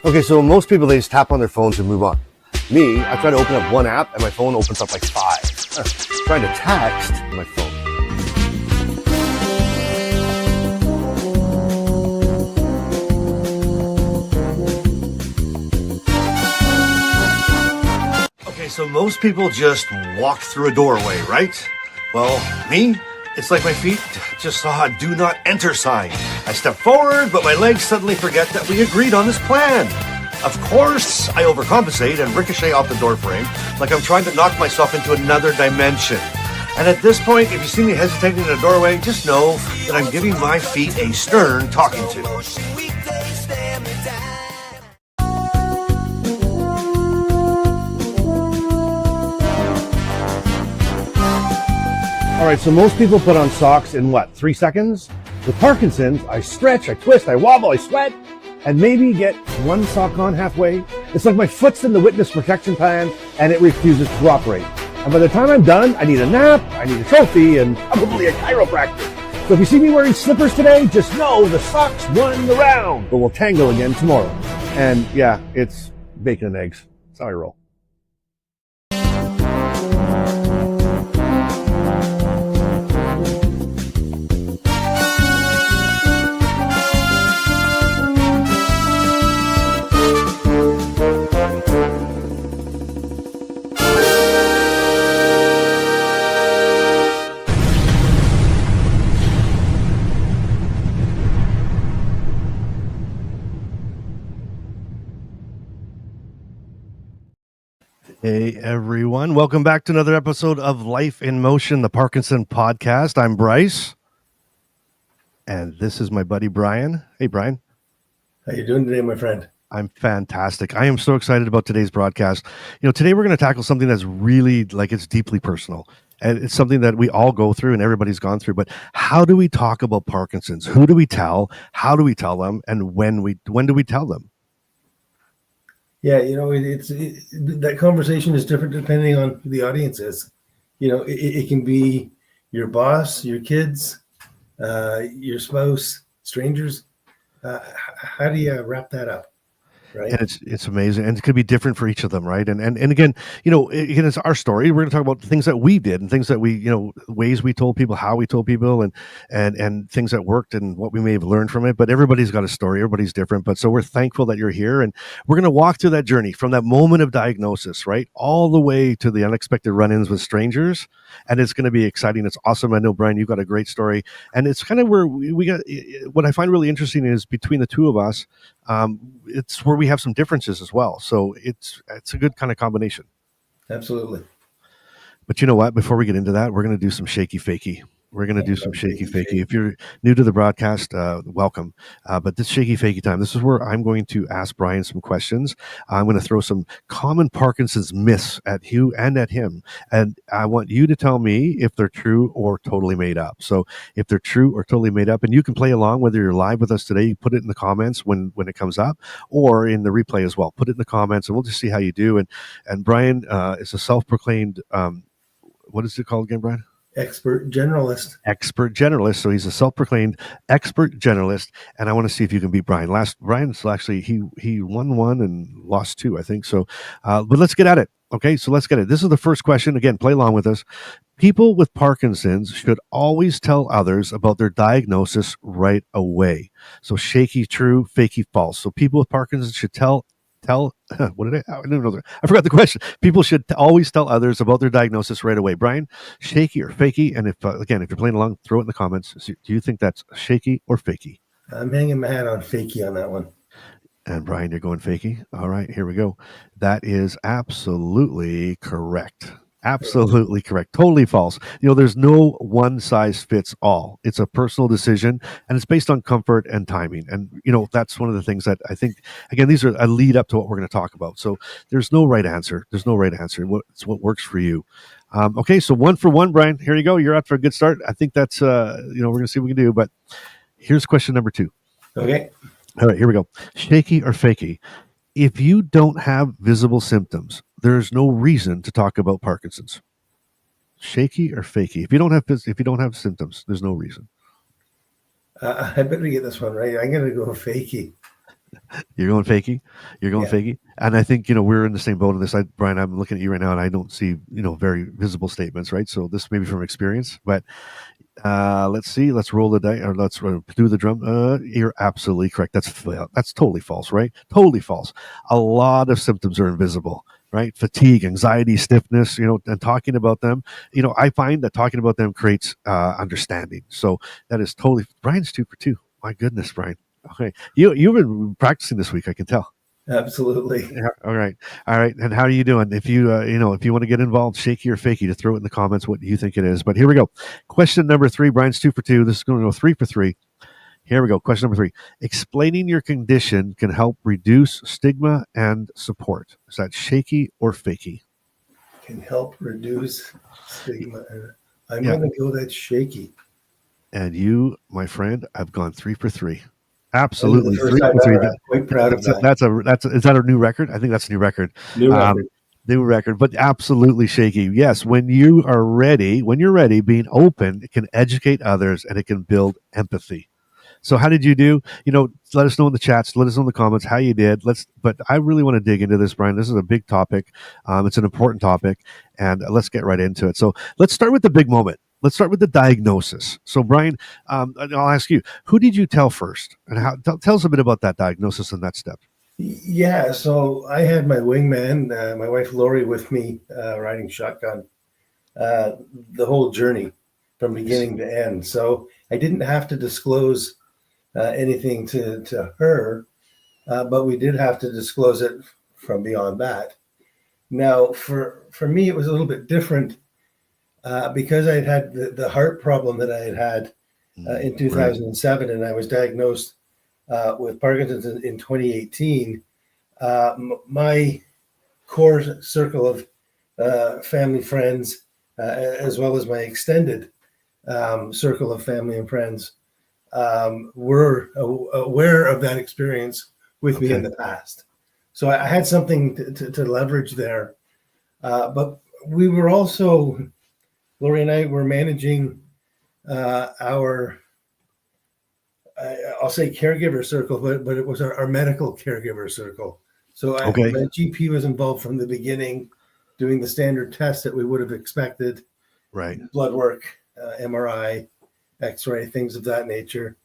Okay, so most people, they just tap on their phones and move on. Me, I try to open up one app and my phone opens up like 5. Trying to text my phone. Okay, so most people just walk through a doorway, right? Well, me, it's like my feet just saw a do not enter sign. I step forward, but my legs suddenly forget that we agreed on this plan. Of course, I overcompensate and ricochet off the door frame like I'm trying to knock myself into another dimension. And at this point, if you see me hesitating in a doorway, just know that I'm giving my feet a stern talking to. All right, so most people put on socks in what, 3 seconds? With Parkinson's, I stretch, I twist, I wobble, I sweat, and maybe get one sock on halfway. It's like my foot's in the witness protection plan and it refuses to cooperate. And by the time I'm done, I need a nap, I need a trophy, and probably a chiropractor. So if you see me wearing slippers today, just know the socks won the round. But we'll tangle again tomorrow. And yeah, it's bacon and eggs. That's how I roll. Hey everyone, welcome back to another episode of Life in Motion, the Parkinson podcast. I'm Bryce, and this is my buddy Brian. Hey Brian. How you doing today, my friend? I'm fantastic. I am so excited about today's broadcast. You know, today we're going to tackle something that's really, it's deeply personal. And it's something that we all go through and everybody's gone through. But how do we talk about Parkinson's? Who do we tell? How do we tell them? And when do we tell them? Yeah, you know, that conversation is different depending on who the audience is. You know, it can be your boss, your kids, your spouse, strangers. How do you wrap that up? Right. And it's amazing, and it could be different for each of them, right? And again, you know, again, it's our story. We're going to talk about things that we did and things that we, you know, ways we told people, how we told people, and things that worked and what we may have learned from it. But everybody's got a story. Everybody's different. But so we're thankful that you're here, and we're going to walk through that journey from that moment of diagnosis, right, all the way to the unexpected run-ins with strangers. And it's going to be exciting. It's awesome. I know, Brian, you've got a great story, and it's kind of where we got. What I find really interesting is between the two of us, it's where we have some differences as well. So it's a good kind of combination. Absolutely. But you know what? Before we get into that, we're going to do some Shaky Fakey. We're going to do some Shaky Fakey. If you're new to the broadcast, welcome. But this Shaky Fakey time, this is where I'm going to ask Brian some questions. I'm going to throw some common Parkinson's myths at you and at him. And I want you to tell me if they're true or totally made up. So if they're true or totally made up, and you can play along, whether you're live with us today, you put it in the comments when it comes up, or in the replay as well. Put it in the comments and we'll just see how you do. And Brian is a self-proclaimed, what is it called again, Brian? Expert generalist. So he's a self-proclaimed expert generalist, and I want to see if you can beat Brian. Brian's actually he won one and lost two, I think. So, but let's get at it. Okay, so let's get it. This is the first question. Again, play along with us. People with Parkinson's should always tell others about their diagnosis right away. So shaky true, fakey false. So people with Parkinson's should tell. What did I didn't know that. I forgot the question. People should always tell others about their diagnosis right away. Brian, shaky or fakey? And if you're playing along, throw it in the comments. So do you think that's shaky or fakey? I'm hanging my hat on fakey on that one. And Brian, you're going fakey. All right, here we go. That is absolutely correct. Absolutely correct. Totally false. You know, there's no one size fits all. It's a personal decision, and it's based on comfort and timing. And, you know, that's one of the things that I think, again, these are a lead up to what we're going to talk about. So there's no right answer. There's no right answer. It's what works for you. Okay, so 1 for 1, Brian. Here you go. You're out for a good start. I think that's, we're going to see what we can do. But here's question number 2. Okay. All right, here we go. Shaky or fakey? If you don't have visible symptoms, there's no reason to talk about Parkinson's. Shaky or fakey? If you don't have symptoms, there's no reason. I better get this one right. I'm going to go fakey. You're going Fakey. You're going Yeah. Fakey. And I think, we're in the same boat on this. Brian, I'm looking at you right now and I don't see, very visible statements, right? So this may be from experience, but let's see. Let's roll the dice or let's do the drum. You're absolutely correct. That's totally false, right? Totally false. A lot of symptoms are invisible, right? Fatigue, anxiety, stiffness, and talking about them. I find that talking about them creates understanding. So that is totally, Brian's 2 for 2. My goodness, Brian. Okay. You've been practicing this week, I can tell. Absolutely. Yeah. All right. All right. And how are you doing? If you, if you want to get involved, Shaky or Fakey, to throw it in the comments what you think it is. But here we go. Question number 3. Brian's 2 for 2. This is going to go 3 for 3. Here we go. Question number 3. Explaining your condition can help reduce stigma and support. Is that Shaky or Fakey? Can help reduce stigma. I'm going to go that Shaky. And you, my friend, I've gone 3 for 3. Absolutely, 3 for 3. I'm quite proud of that. Is that a new record? I think that's a new record. New record, but absolutely Shaky. Yes, when you're ready, being open, it can educate others and it can build empathy. So how did you do? Let us know in the chats, let us know in the comments how you did. But I really want to dig into this, Brian. This is a big topic. It's an important topic, and let's get right into it. So let's start with the big moment. Let's start with the diagnosis. So, Brian, I'll ask you, who did you tell first? And tell us a bit about that diagnosis and that step. Yeah, so I had my wingman, my wife Lori, with me riding shotgun the whole journey from beginning to end. So I didn't have to disclose anything to her, but we did have to disclose it from beyond that. Now, for me, it was a little bit different. Because I had the heart problem that I had in 2007, right. And I was diagnosed with Parkinson's in 2018, my core circle of family friends, as well as my extended circle of family and friends, were aware of that experience with me in the past. So I had something to leverage there. But we were also... Lori and I were managing our, I'll say caregiver circle, but it was our medical caregiver circle. So my GP was involved from the beginning, doing the standard tests that we would have expected. Right. Blood work, MRI, X-ray, things of that nature.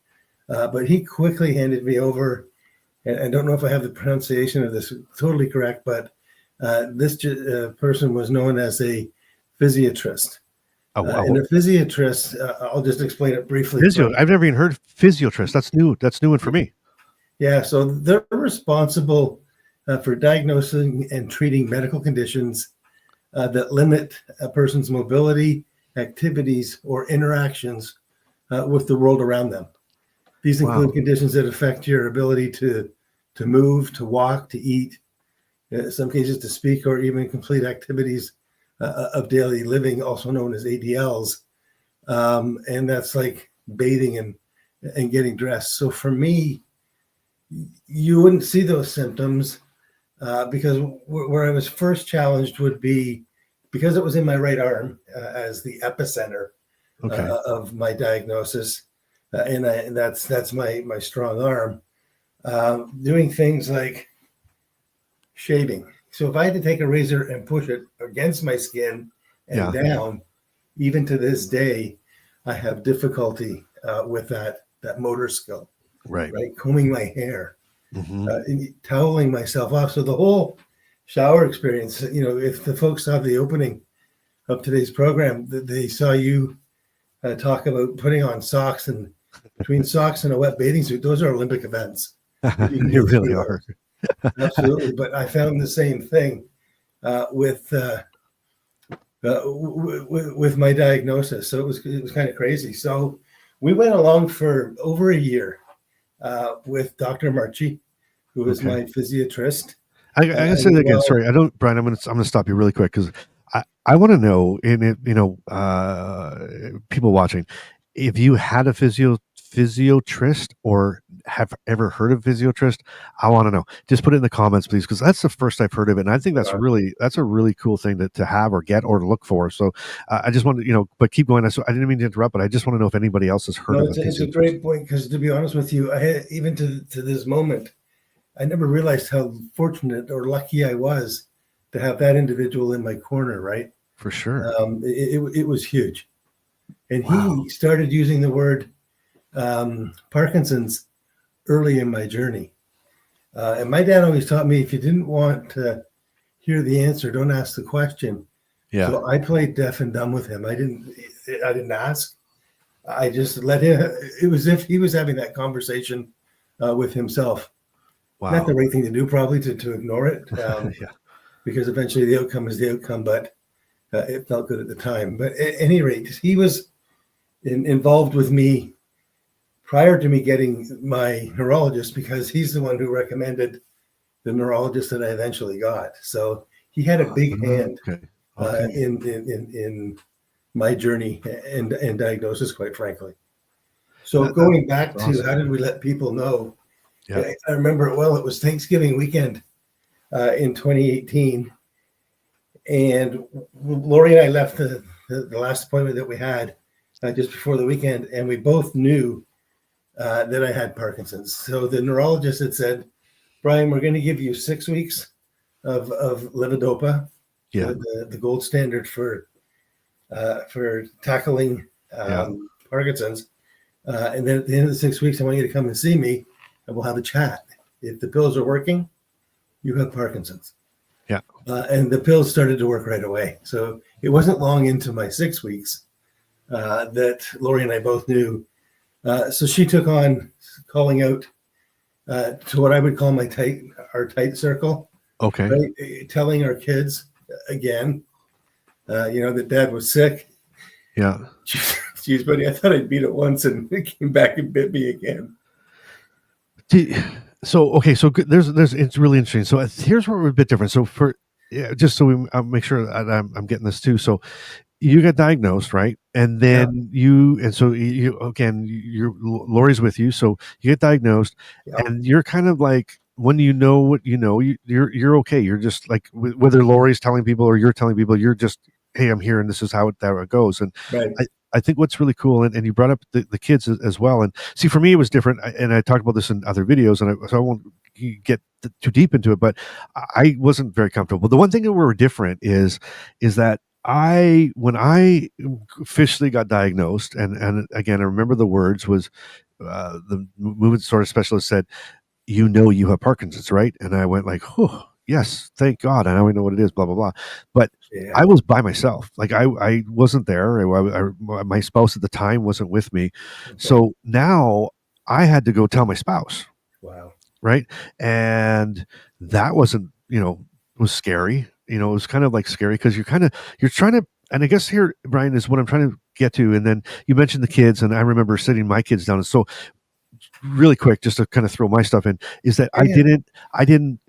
But he quickly handed me over, and I don't know if I have the pronunciation of this totally correct, but this person was known as a physiatrist. And a physiatrist, I'll just explain it briefly. I've never even heard physiatrist. That's new. That's new one for me. Yeah, so they're responsible for diagnosing and treating medical conditions that limit a person's mobility, activities, or interactions with the world around them. These include conditions that affect your ability to move, to walk, to eat, in some cases to speak, or even complete activities of daily living, also known as ADLs. And that's like bathing and getting dressed. So for me, you wouldn't see those symptoms because where I was first challenged would be because it was in my right arm as the epicenter of my diagnosis. And that's my strong arm. Doing things like shaving. So if I had to take a razor and push it against my skin and down, even to this day, I have difficulty with that motor skill. Right. Combing my hair, toweling myself off. So the whole shower experience, if the folks saw the opening of today's program, they saw you talk about putting on socks, and between socks and a wet bathing suit, those are Olympic events. They really are. Absolutely, but I found the same thing with my diagnosis. So it was kind of crazy. So we went along for over a year with Dr. Marchi, who was my physiatrist. I gotta say that again. Sorry, Brian. I'm gonna stop you really quick because I want to know, people watching, if you had a physiotrist or have ever heard of physiotrist. I want to know. Just put it in the comments, please, because that's the first I've heard of it, and I think that's a really cool thing to have or get or to look for. So I just wanted, but keep going. So I didn't mean to interrupt, but I just want to know if anybody else has heard of it. It's a great point because, to be honest with you, even to this moment, I never realized how fortunate or lucky I was to have that individual in my corner, right? For sure. It was huge. And he started using the word Parkinson's early in my journey. And my dad always taught me, if you didn't want to hear the answer, don't ask the question. Yeah. So I played deaf and dumb with him. I didn't ask. I just let him. It was as if he was having that conversation with himself. Wow. Not the right thing to do, probably, to ignore it. Yeah. Because eventually the outcome is the outcome, but it felt good at the time. But at any rate, he was involved with me prior to me getting my neurologist, because he's the one who recommended the neurologist that I eventually got. So he had a big hand in my journey and diagnosis, quite frankly. So going back to how did we let people know? Yeah. I remember it well. It was Thanksgiving weekend in 2018. And Lori and I left the last appointment that we had just before the weekend, and we both knew that I had Parkinson's. So the neurologist had said, Brian, we're going to give you 6 weeks of levodopa, the gold standard for tackling Parkinson's. And then at the end of the 6 weeks, I want you to come and see me, and we'll have a chat. If the pills are working, you have Parkinson's. Yeah. And the pills started to work right away. So it wasn't long into my 6 weeks that Lori and I both knew. So she took on calling out to what I would call our tight circle. Okay. Right? Telling our kids again, that Dad was sick. Yeah. Geez, buddy, I thought I'd beat it once, and it came back and bit me again. So there's it's really interesting. So here's where we're a bit different. So just so I'll make sure that I'm getting this too. So you got diagnosed, right? And then Lori's with you. So you get diagnosed, and you're kind of like, when you know what you know, you're okay. You're just like, whether Lori's telling people or you're telling people, you're just, hey, I'm here, and this is how it goes. And I think what's really cool, and you brought up the kids as well. And see, for me, it was different. And I talked about this in other videos, so I won't get too deep into it, but I wasn't very comfortable. The one thing that we were different is that when I officially got diagnosed, and again, I remember the words was, the movement disorder specialist said, you have Parkinson's, right? And I went like, oh, yes, thank God. I know what it is, blah, blah, blah. But I was by myself. Like I wasn't there. My spouse at the time wasn't with me. Okay. So now I had to go tell my spouse. Wow. Right. And that wasn't, it was scary. It was kind of like scary because you're trying to, and I guess here, Brian, is what I'm trying to get to. And then you mentioned the kids, and I remember sitting my kids down. And so really quick, just to kind of throw my stuff in, is that I didn't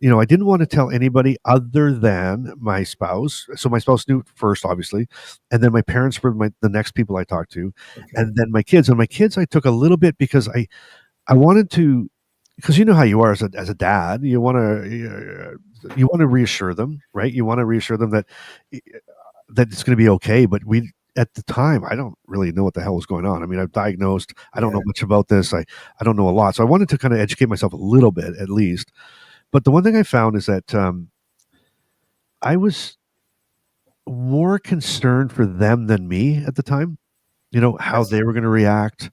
want to tell anybody other than my spouse. So my spouse knew first, obviously, and then my parents were the next people I talked to, and then my kids. And my kids, I took a little bit because I wanted to, because you know how you are as a dad. You want to reassure them, right? You want to reassure them that it's going to be okay. But at the time, I don't really know what the hell was going on. I mean, I'm diagnosed. I don't know much about this. I don't know a lot. So I wanted to kind of educate myself a little bit, at least. But the one thing I found is that I was more concerned for them than me at the time. How they were going to react,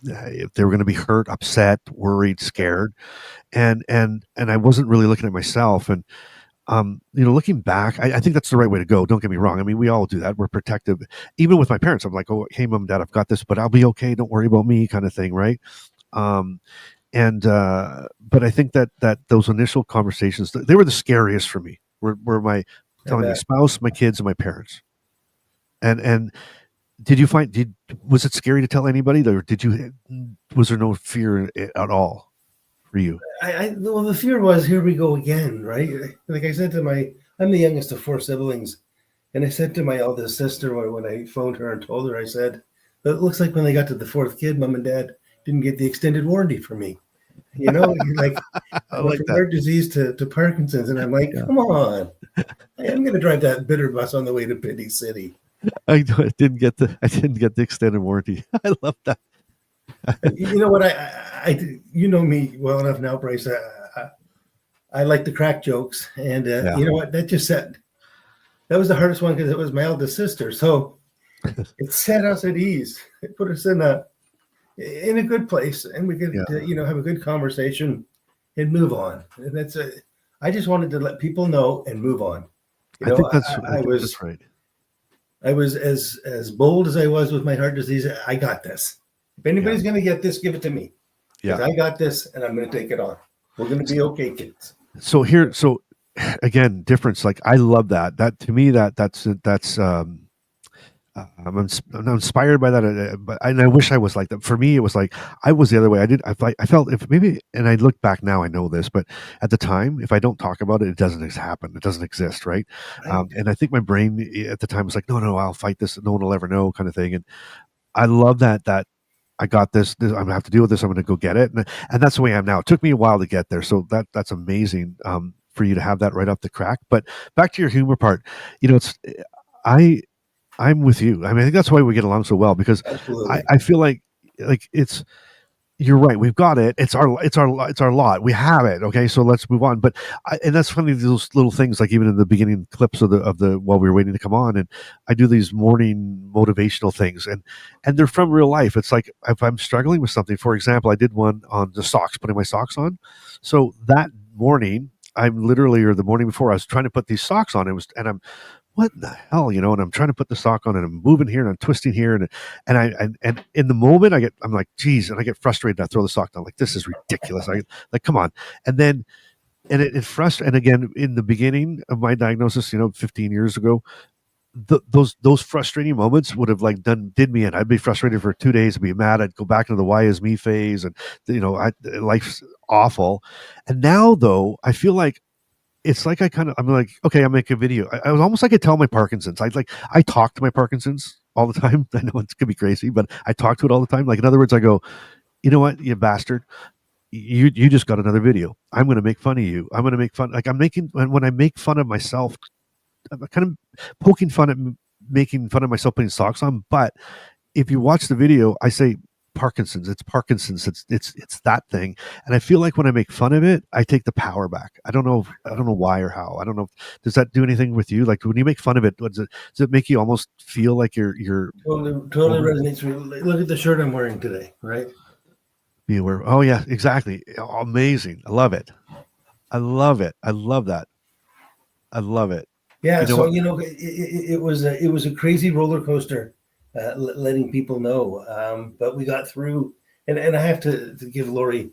if they were going to be hurt, upset, worried, scared. And I wasn't really looking at myself. And looking back, I think that's the right way to go. Don't get me wrong. I mean, we all do that. We're protective. Even with my parents, I'm like, oh, hey, mom, dad, I've got this, but I'll be okay. Don't worry about me, kind of thing, right? But I think that those initial conversations, they were the scariest for me. Were telling my spouse, my kids, and my parents. And was it scary to tell anybody, or was there no fear at all for you? Well, the fear was, here we go again, right? Like I said I'm the youngest of 4 siblings, and I said to my eldest sister when I phoned her and told her, I said, it looks like when they got to the 4th kid, mom and dad didn't get the extended warranty for me. Like from heart disease to Parkinson's, and I'm like, come on, I'm going to drive that bitter bus on the way to Pity City. I didn't get the extended warranty. I love that. You know what? You know me well enough now, Bryce. I like to crack jokes, and you know what? That was the hardest one because it was my eldest sister. So it set us at ease. It put us in a good place, and we could have a good conversation and move on. And I just wanted to let people know and move on. I think that's right. I was as bold as I was with my heart disease. I got this. If anybody's going to get this, give it to me. Yeah, I got this, and I'm going to take it on. We're going to be okay, kids. So again, difference. Like, I love that. That to me, that's I'm inspired by that, and I wish I was like that. For me, it was like I was the other way. I felt if maybe, and I look back now, I know this, but at the time, if I don't talk about it, it doesn't happen. It doesn't exist, right? And I think my brain at the time was like, no, I'll fight this. No one will ever know, kind of thing. And I love that I got this. I'm gonna have to deal with this. I'm gonna go get it, and that's the way I am now. It took me a while to get there, so that's amazing for you to have that right off the crack. But back to your humor part, I'm with you. I mean, I think that's why we get along so well, because I feel like it's, you're right. We've got it. It's our lot. We have it. Okay. So let's move on. But and that's funny. Those little things, like even in the beginning clips of the while we were waiting to come on, and I do these morning motivational things, and they're from real life. It's like if I'm struggling with something, for example, I did one on the socks, putting my socks on. So that morning, I'm literally, or the morning before, I was trying to put these socks on. And I'm, what the hell, and I'm trying to put the sock on, and I'm moving here and I'm twisting here, and in the moment I'm like, geez, and I get frustrated. I throw the sock down, like, this is ridiculous. I like, come on. And then, and it frustrates. And again, in the beginning of my diagnosis, 15 years ago, those frustrating moments would have did me in. I'd be frustrated for 2 days, I'd be mad, I'd go back into the why is me phase, and life's awful. And now though, I feel like it's like I'm like, okay, I'll make a video. I was almost like I tell my Parkinsons. I talk to my Parkinsons all the time. I know it's gonna be crazy, but I talk to it all the time. Like, in other words, I go, you know what, you bastard, you just got another video. I'm gonna make fun of you. I'm gonna make fun. Like, when I make fun of myself, I'm kind of poking fun at making fun of myself putting socks on. But if you watch the video, I say Parkinsons. It's Parkinsons. It's that thing. And I feel like when I make fun of it, I take the power back. I don't know why or how. I don't know. Does that do anything with you? Like, when you make fun of it, does it make you almost feel like you're totally resonates with me. Look at the shirt I'm wearing today, right? Be aware. Oh yeah, exactly. Amazing. I love it. I love it. I love that. I love it. Yeah. It was a crazy roller coaster. Letting people know, but we got through, and I have to give Lori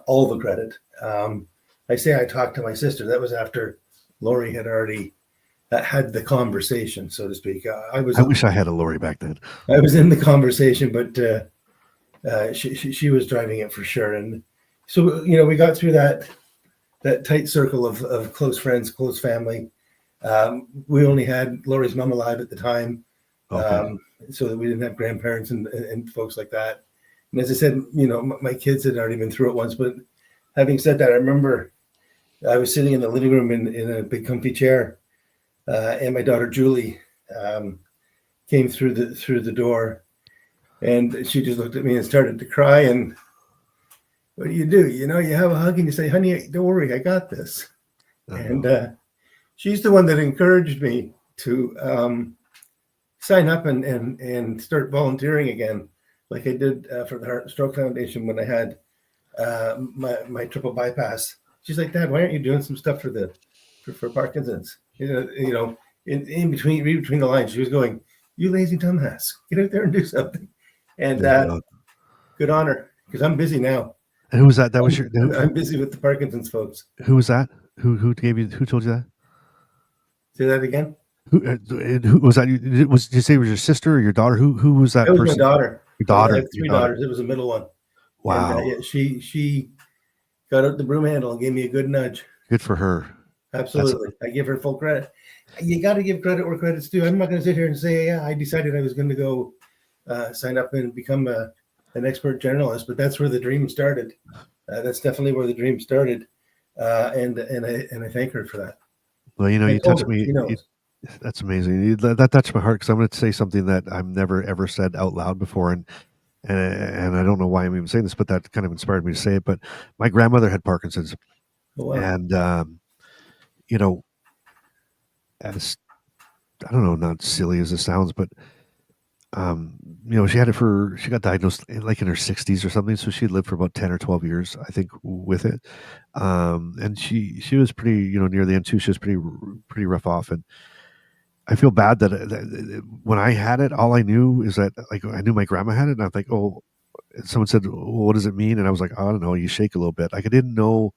all the credit. I say I talked to my sister. That was after Lori had already had the conversation, so to speak. I wish I had a Lori back then. I was in the conversation, but she was driving it for sure. And so we got through that tight circle of close friends, close family. We only had Lori's mom alive at the time. Okay. So that we didn't have grandparents and folks like that. And as I said, my kids had already been through it once. But having said that, I remember I was sitting in the living room in a big comfy chair, and my daughter Julie came through the door, and she just looked at me and started to cry. And what do? You have a hug and you say, "Honey, don't worry, I got this." And she's the one that encouraged me to sign up and start volunteering again, like I did for the Heart and Stroke Foundation when I had my triple bypass. She's like, "Dad, why aren't you doing some stuff for Parkinson's?" In between the lines, she was going, "You lazy dumbass, get out there and do something." And good on her, because I'm busy now. And who was that? That was I'm busy with the Parkinson's folks. Who was that? Who told you that? Say that again. Who was that? Did you say it was your sister or your daughter? Who was that? It was person? my daughter. Your daughter. I have three daughters. It was the middle one. Wow. And, she got out the broom handle and gave me a good nudge. Good for her. Absolutely. I give her full credit. You got to give credit where credit's due. I'm not going to sit here and say, yeah, I decided I was going to go sign up and become an expert generalist, but that's where the dream started. That's definitely where the dream started. And I thank her for that. Well, you touched me. That's amazing. That touched my heart, because I'm going to say something that I've never ever said out loud before, and and I don't know why I'm even saying this, but that kind of inspired me to say it. But my grandmother had Parkinson's, and you know, as I don't know, not silly as it sounds, but she got diagnosed like in her 60s or something, so she lived for about 10 or 12 years, I think, with it. And she was pretty, near the end too. She was pretty rough off, and I feel bad that when I had it, all I knew is that like I knew my grandma had it, and I was like, oh. And someone said, well, what does it mean? And I was like, I don't know. You shake a little bit. Like I didn't know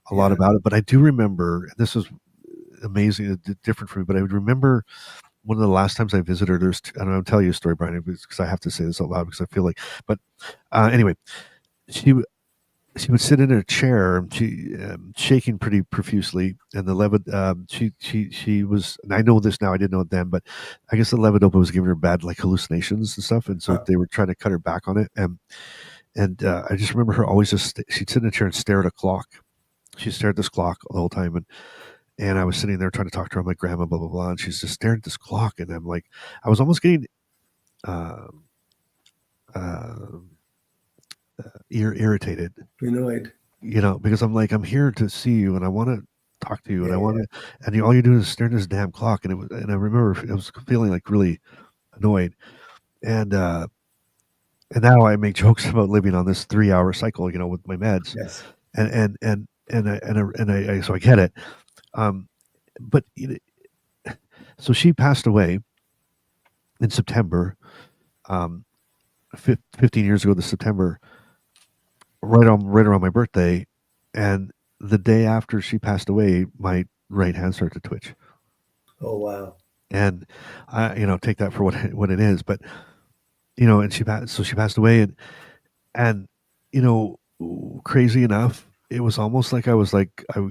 a lot about it, but I do remember. And this was amazing, different for me. But I would remember one of the last times I visited her. And I'll tell you a story, Brian, because I have to say this out loud because I feel like. But anyway, she would sit in her chair, and she shaking pretty profusely, and the she was. And I know this now. I didn't know it then, but I guess the levodopa was giving her bad like hallucinations and stuff, and so they were trying to cut her back on it. And I just remember her always she'd sit in a chair and stare at a clock. She stared at this clock the whole time, and I was sitting there trying to talk to her. I'm like, Grandma, blah blah blah, and she's just staring at this clock, and I'm like, I was almost getting irritated, annoyed, because I'm like, I'm here to see you, and I want to talk to you, and I want to, and all you do is stare at this damn clock, and I remember I was feeling like really annoyed, and now I make jokes about living on this 3-hour cycle, with my meds, and so I get it, but so she passed away in September, 15 years ago this September, right around my birthday, and the day after she passed away, my right hand started to twitch. Oh wow! And I, take that for what it is, but and she passed away, and crazy enough, it was almost like I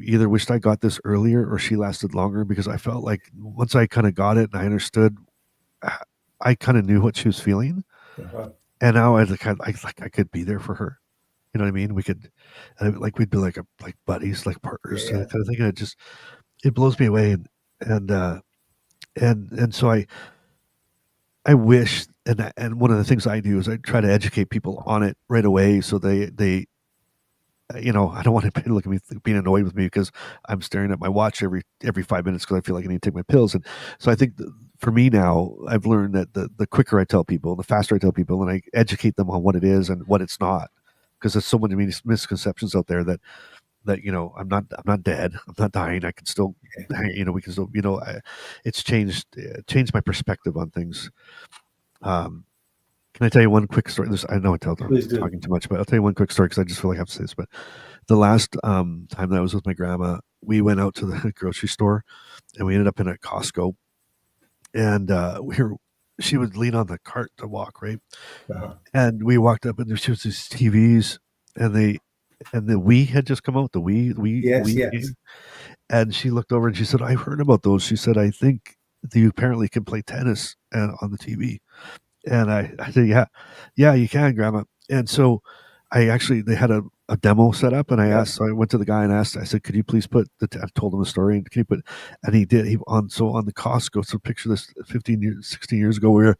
either wished I got this earlier or she lasted longer, because I felt like once I kind of got it and I understood, I kind of knew what she was feeling, and now I could be there for her. You know what I mean? We could, we'd be like buddies, like partners, kind of thing. And it blows me away, and so I wish, and one of the things I do is I try to educate people on it right away, so they I don't want to look at me being annoyed with me because I'm staring at my watch every 5 minutes because I feel like I need to take my pills. And so I think for me now, I've learned that the quicker I tell people, the faster I tell people, and I educate them on what it is and what it's not, because there's so many misconceptions out there that I'm not dead, I'm not dying, I can still we can still it's changed my perspective on things. Can I tell you one quick story? I know I'm talking too much, but I'll tell you one quick story because I just feel like I have to say this. But the last time that I was with my grandma, we went out to the grocery store, and we ended up in a Costco, and she would lean on the cart to walk, right? And we walked up, and there was these TVs, and the Wii had just come out. The Wii, yes. And she looked over and she said, "I've heard about those." She said, "I think you apparently can play tennis on the TV." And I said, yeah, you can, Grandma. And so they had a demo set up, and so I went to the guy and asked, I said, could you please I told him the story, and can you put, and he did, on the Costco, so picture this 16 years ago, where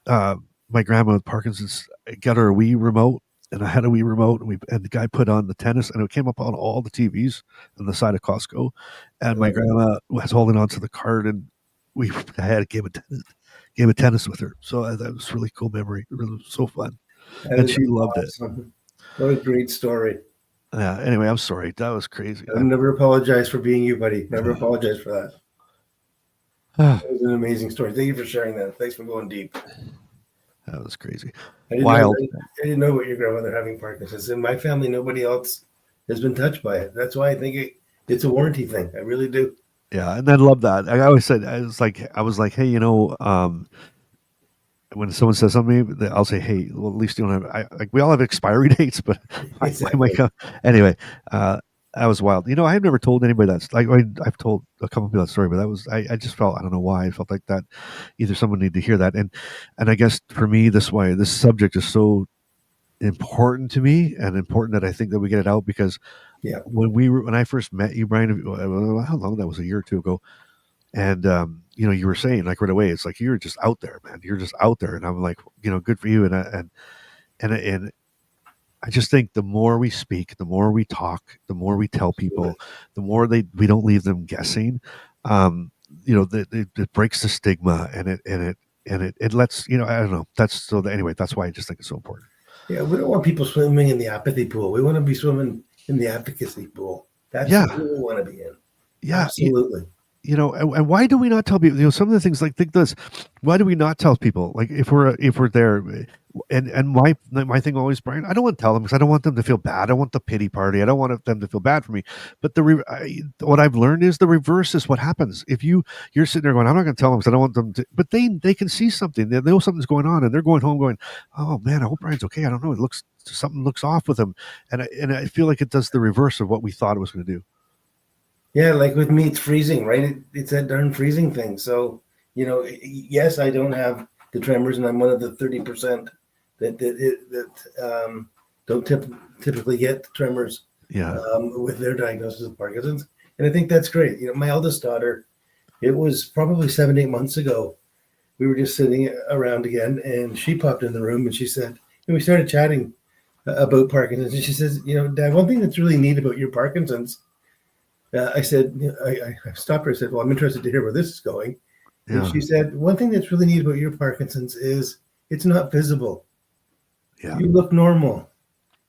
my grandma with Parkinson's got her a Wii remote, and I had a Wii remote, and the guy put on the tennis, and it came up on all the TVs on the side of Costco, and my grandma was holding on to the cart, and I had a game of tennis with her. So that was a really cool memory. It was so fun. And she loved it. What a great story. Yeah. Anyway, I'm sorry. That was crazy. I never apologize for being you, buddy. Never apologize for that. That was an amazing story. Thank you for sharing that. Thanks for going deep. That was crazy. Wild. I didn't know about your grandmother having Parkinson's. In my family, nobody else has been touched by it. That's why I think it's a warranty thing. I really do. Yeah, and I love that. I always said, I was like, hey, when someone says something to me, I'll say, hey, well, at least you don't have. We all have expiry dates, but anyway, that was wild. I've never told anybody that. I've told a couple people that story, but that was I just felt, I don't know why I felt like that. Either someone needed to hear that, and I guess for me, this subject is so important to me, and important that I think that we get it out, because when I first met you, Brian, how long that was, a year or two ago, and you were saying, like, right away, it's like, you're just out there, man, you're just out there, and I'm like, good for you, and and I just think the more we speak, the more we talk, the more we tell people, the more we don't leave them guessing. It breaks the stigma, and it lets, I don't know. Anyway, that's why I just think it's so important. Yeah, we don't want people swimming in the apathy pool. We want to be swimming in the advocacy pool. That's what we want to be in. Yeah, absolutely. And why do we not tell people? Some of the things, like, think this: why do we not tell people? Like, if we're there, and my thing always, Brian, I don't want to tell them because I don't want them to feel bad. I don't want the pity party. I don't want them to feel bad for me. But what I've learned is the reverse is what happens. If you're sitting there going, I'm not going to tell them because I don't want them to, but they can see something. They know something's going on, and they're going home going, oh man, I hope Brian's okay. I don't know. Something looks off with him, and I feel like it does the reverse of what we thought it was going to do. Yeah, like with me, it's freezing, right? It's that darn freezing thing. So, yes, I don't have the tremors, and I'm one of the 30% that don't typically get tremors with their diagnosis of Parkinson's. And I think that's great. My eldest daughter, it was probably 7-8 months ago. We were just sitting around again, and she popped in the room, and she said, and we started chatting about Parkinson's. And she says, Dad, one thing that's really neat about your Parkinson's, I said, I stopped her. I said, well, I'm interested to hear where this is going. Yeah. And she said, one thing that's really neat about your Parkinson's is it's not visible. Yeah. You look normal.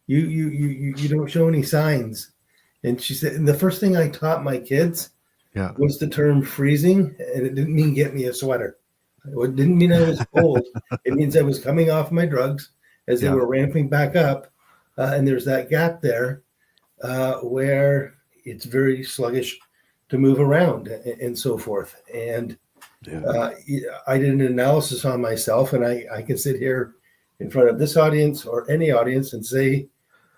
You don't show any signs. And she said, and the first thing I taught my kids was the term freezing, and it didn't mean get me a sweater. It didn't mean I was cold. It means I was coming off my drugs as they were ramping back up. And there's that gap there where it's very sluggish to move around and so forth. And I did an analysis on myself, and I can sit here in front of this audience or any audience and say,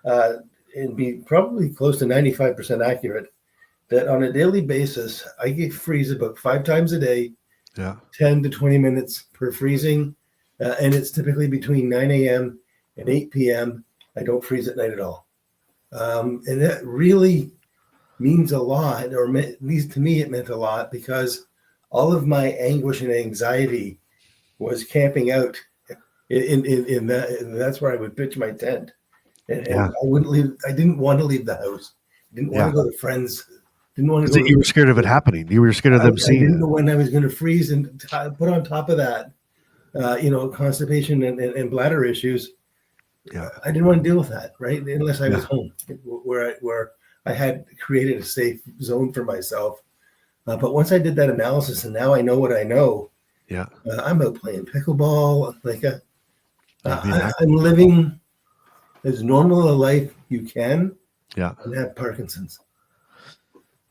and be probably close to 95% accurate, that on a daily basis, I freeze about 5 times a day, 10 to 20 minutes per freezing. And it's typically between 9 a.m. and 8 p.m. I don't freeze at night at all. And that really means a lot, or at least to me, it meant a lot, because all of my anguish and anxiety was camping out in that, and that's where I would pitch my tent. And I wouldn't leave. I didn't want to leave the house. Didn't want to go to friends. Didn't want to go. You were scared of it happening. You were scared of them seeing it. I didn't know when I was going to freeze, and put on top of that, constipation and bladder issues. Yeah, I didn't want to deal with that, right? Unless I was home, where I had created a safe zone for myself. But once I did that analysis, and now I know what I know, I'm out playing pickleball. Like I'm living as normal a life you can, and have Parkinson's.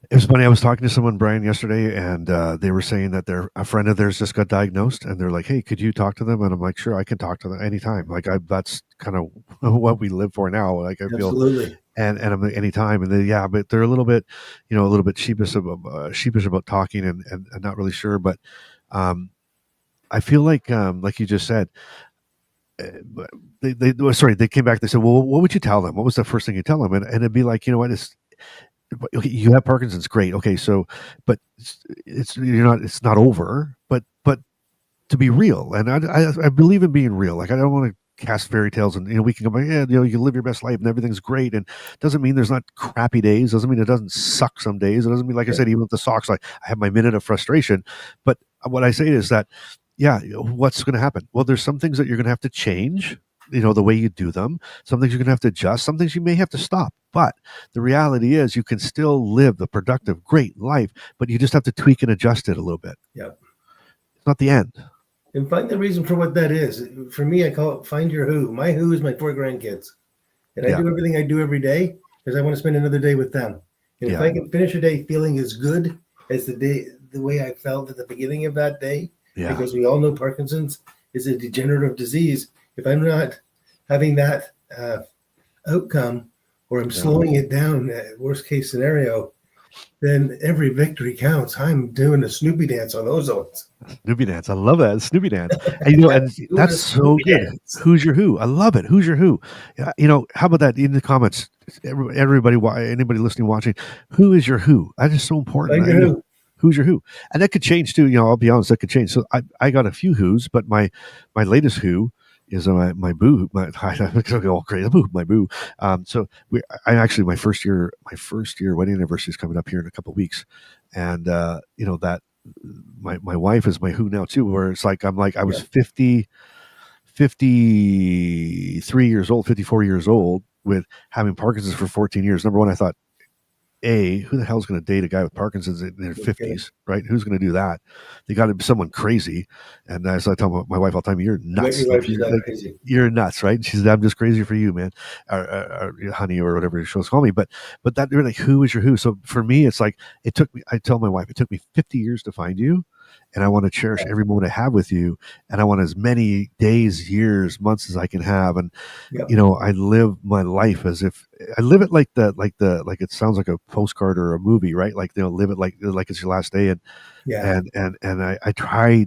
It was funny. I was talking to someone, Brian, yesterday, and they were saying that a friend of theirs just got diagnosed, and they're like, "Hey, could you talk to them?" And I'm like, "Sure, I can talk to them anytime." Like that's kind of what we live for now. Like I feel, absolutely. And I'm anytime, and they, but they're a little bit sheepish about talking and not really sure. But I feel like you just said, they came back. They said, "Well, what would you tell them? What was the first thing you tell them?" And it'd be like, okay, you have Parkinson's, great. Okay, so, but it's not over. But to be real, and I believe in being real. Like I don't want to cast fairy tales, and we can go, you can live your best life and everything's great, and doesn't mean there's not crappy days. Doesn't mean it doesn't suck some days. It doesn't mean, like I said, even with the socks, like I have my minute of frustration. But what I say is that, what's going to happen? Well, there's some things that you're going to have to change. The way you do them. Some things you're going to have to adjust. Some things you may have to stop. But the reality is you can still live the productive, great life, but you just have to tweak and adjust it a little bit. Yeah. It's not the end. And find the reason for what that is. For me, I call it find your who. My who is my 4 grandkids. And I do everything I do every day because I want to spend another day with them. And if I can finish a day feeling as good as the way I felt at the beginning of that day, because we all know Parkinson's is a degenerative disease. If I'm not having that outcome, or I'm slowing it down, worst case scenario, then every victory counts. I'm doing a Snoopy dance on those ones. Snoopy dance. I love that. Snoopy dance. And, and that's so good. Dance. Who's your who? I love it. Who's your who? How about that in the comments? Everybody, anybody listening, watching, who is your who? That is so important. Who's your who? And that could change too. I'll be honest, that could change. So I got a few who's, but my latest who is my boo. I'm going all crazy. Boo, my boo. So I actually my first year wedding anniversary is coming up here in a couple of weeks, and that my wife is my who now too. Where it's like I was 53 years old, 54 years old with having Parkinson's for 14 years. Number one, I thought, who the hell's going to date a guy with Parkinson's in their 50s, right? Who's going to do that? They got to be someone crazy. And as I tell my wife all the time, you're nuts. Crazy. You're nuts, right? And she says, I'm just crazy for you, man, or honey, or whatever she'll call me. But that really, who is your who? So for me, it's like, I tell my wife, it took me 50 years to find you. And I want to cherish every moment I have with you. And I want as many days, years, months as I can have. And, I live my life as if I live it like it sounds like a postcard or a movie, right? Like, live it like it's your last day. And I try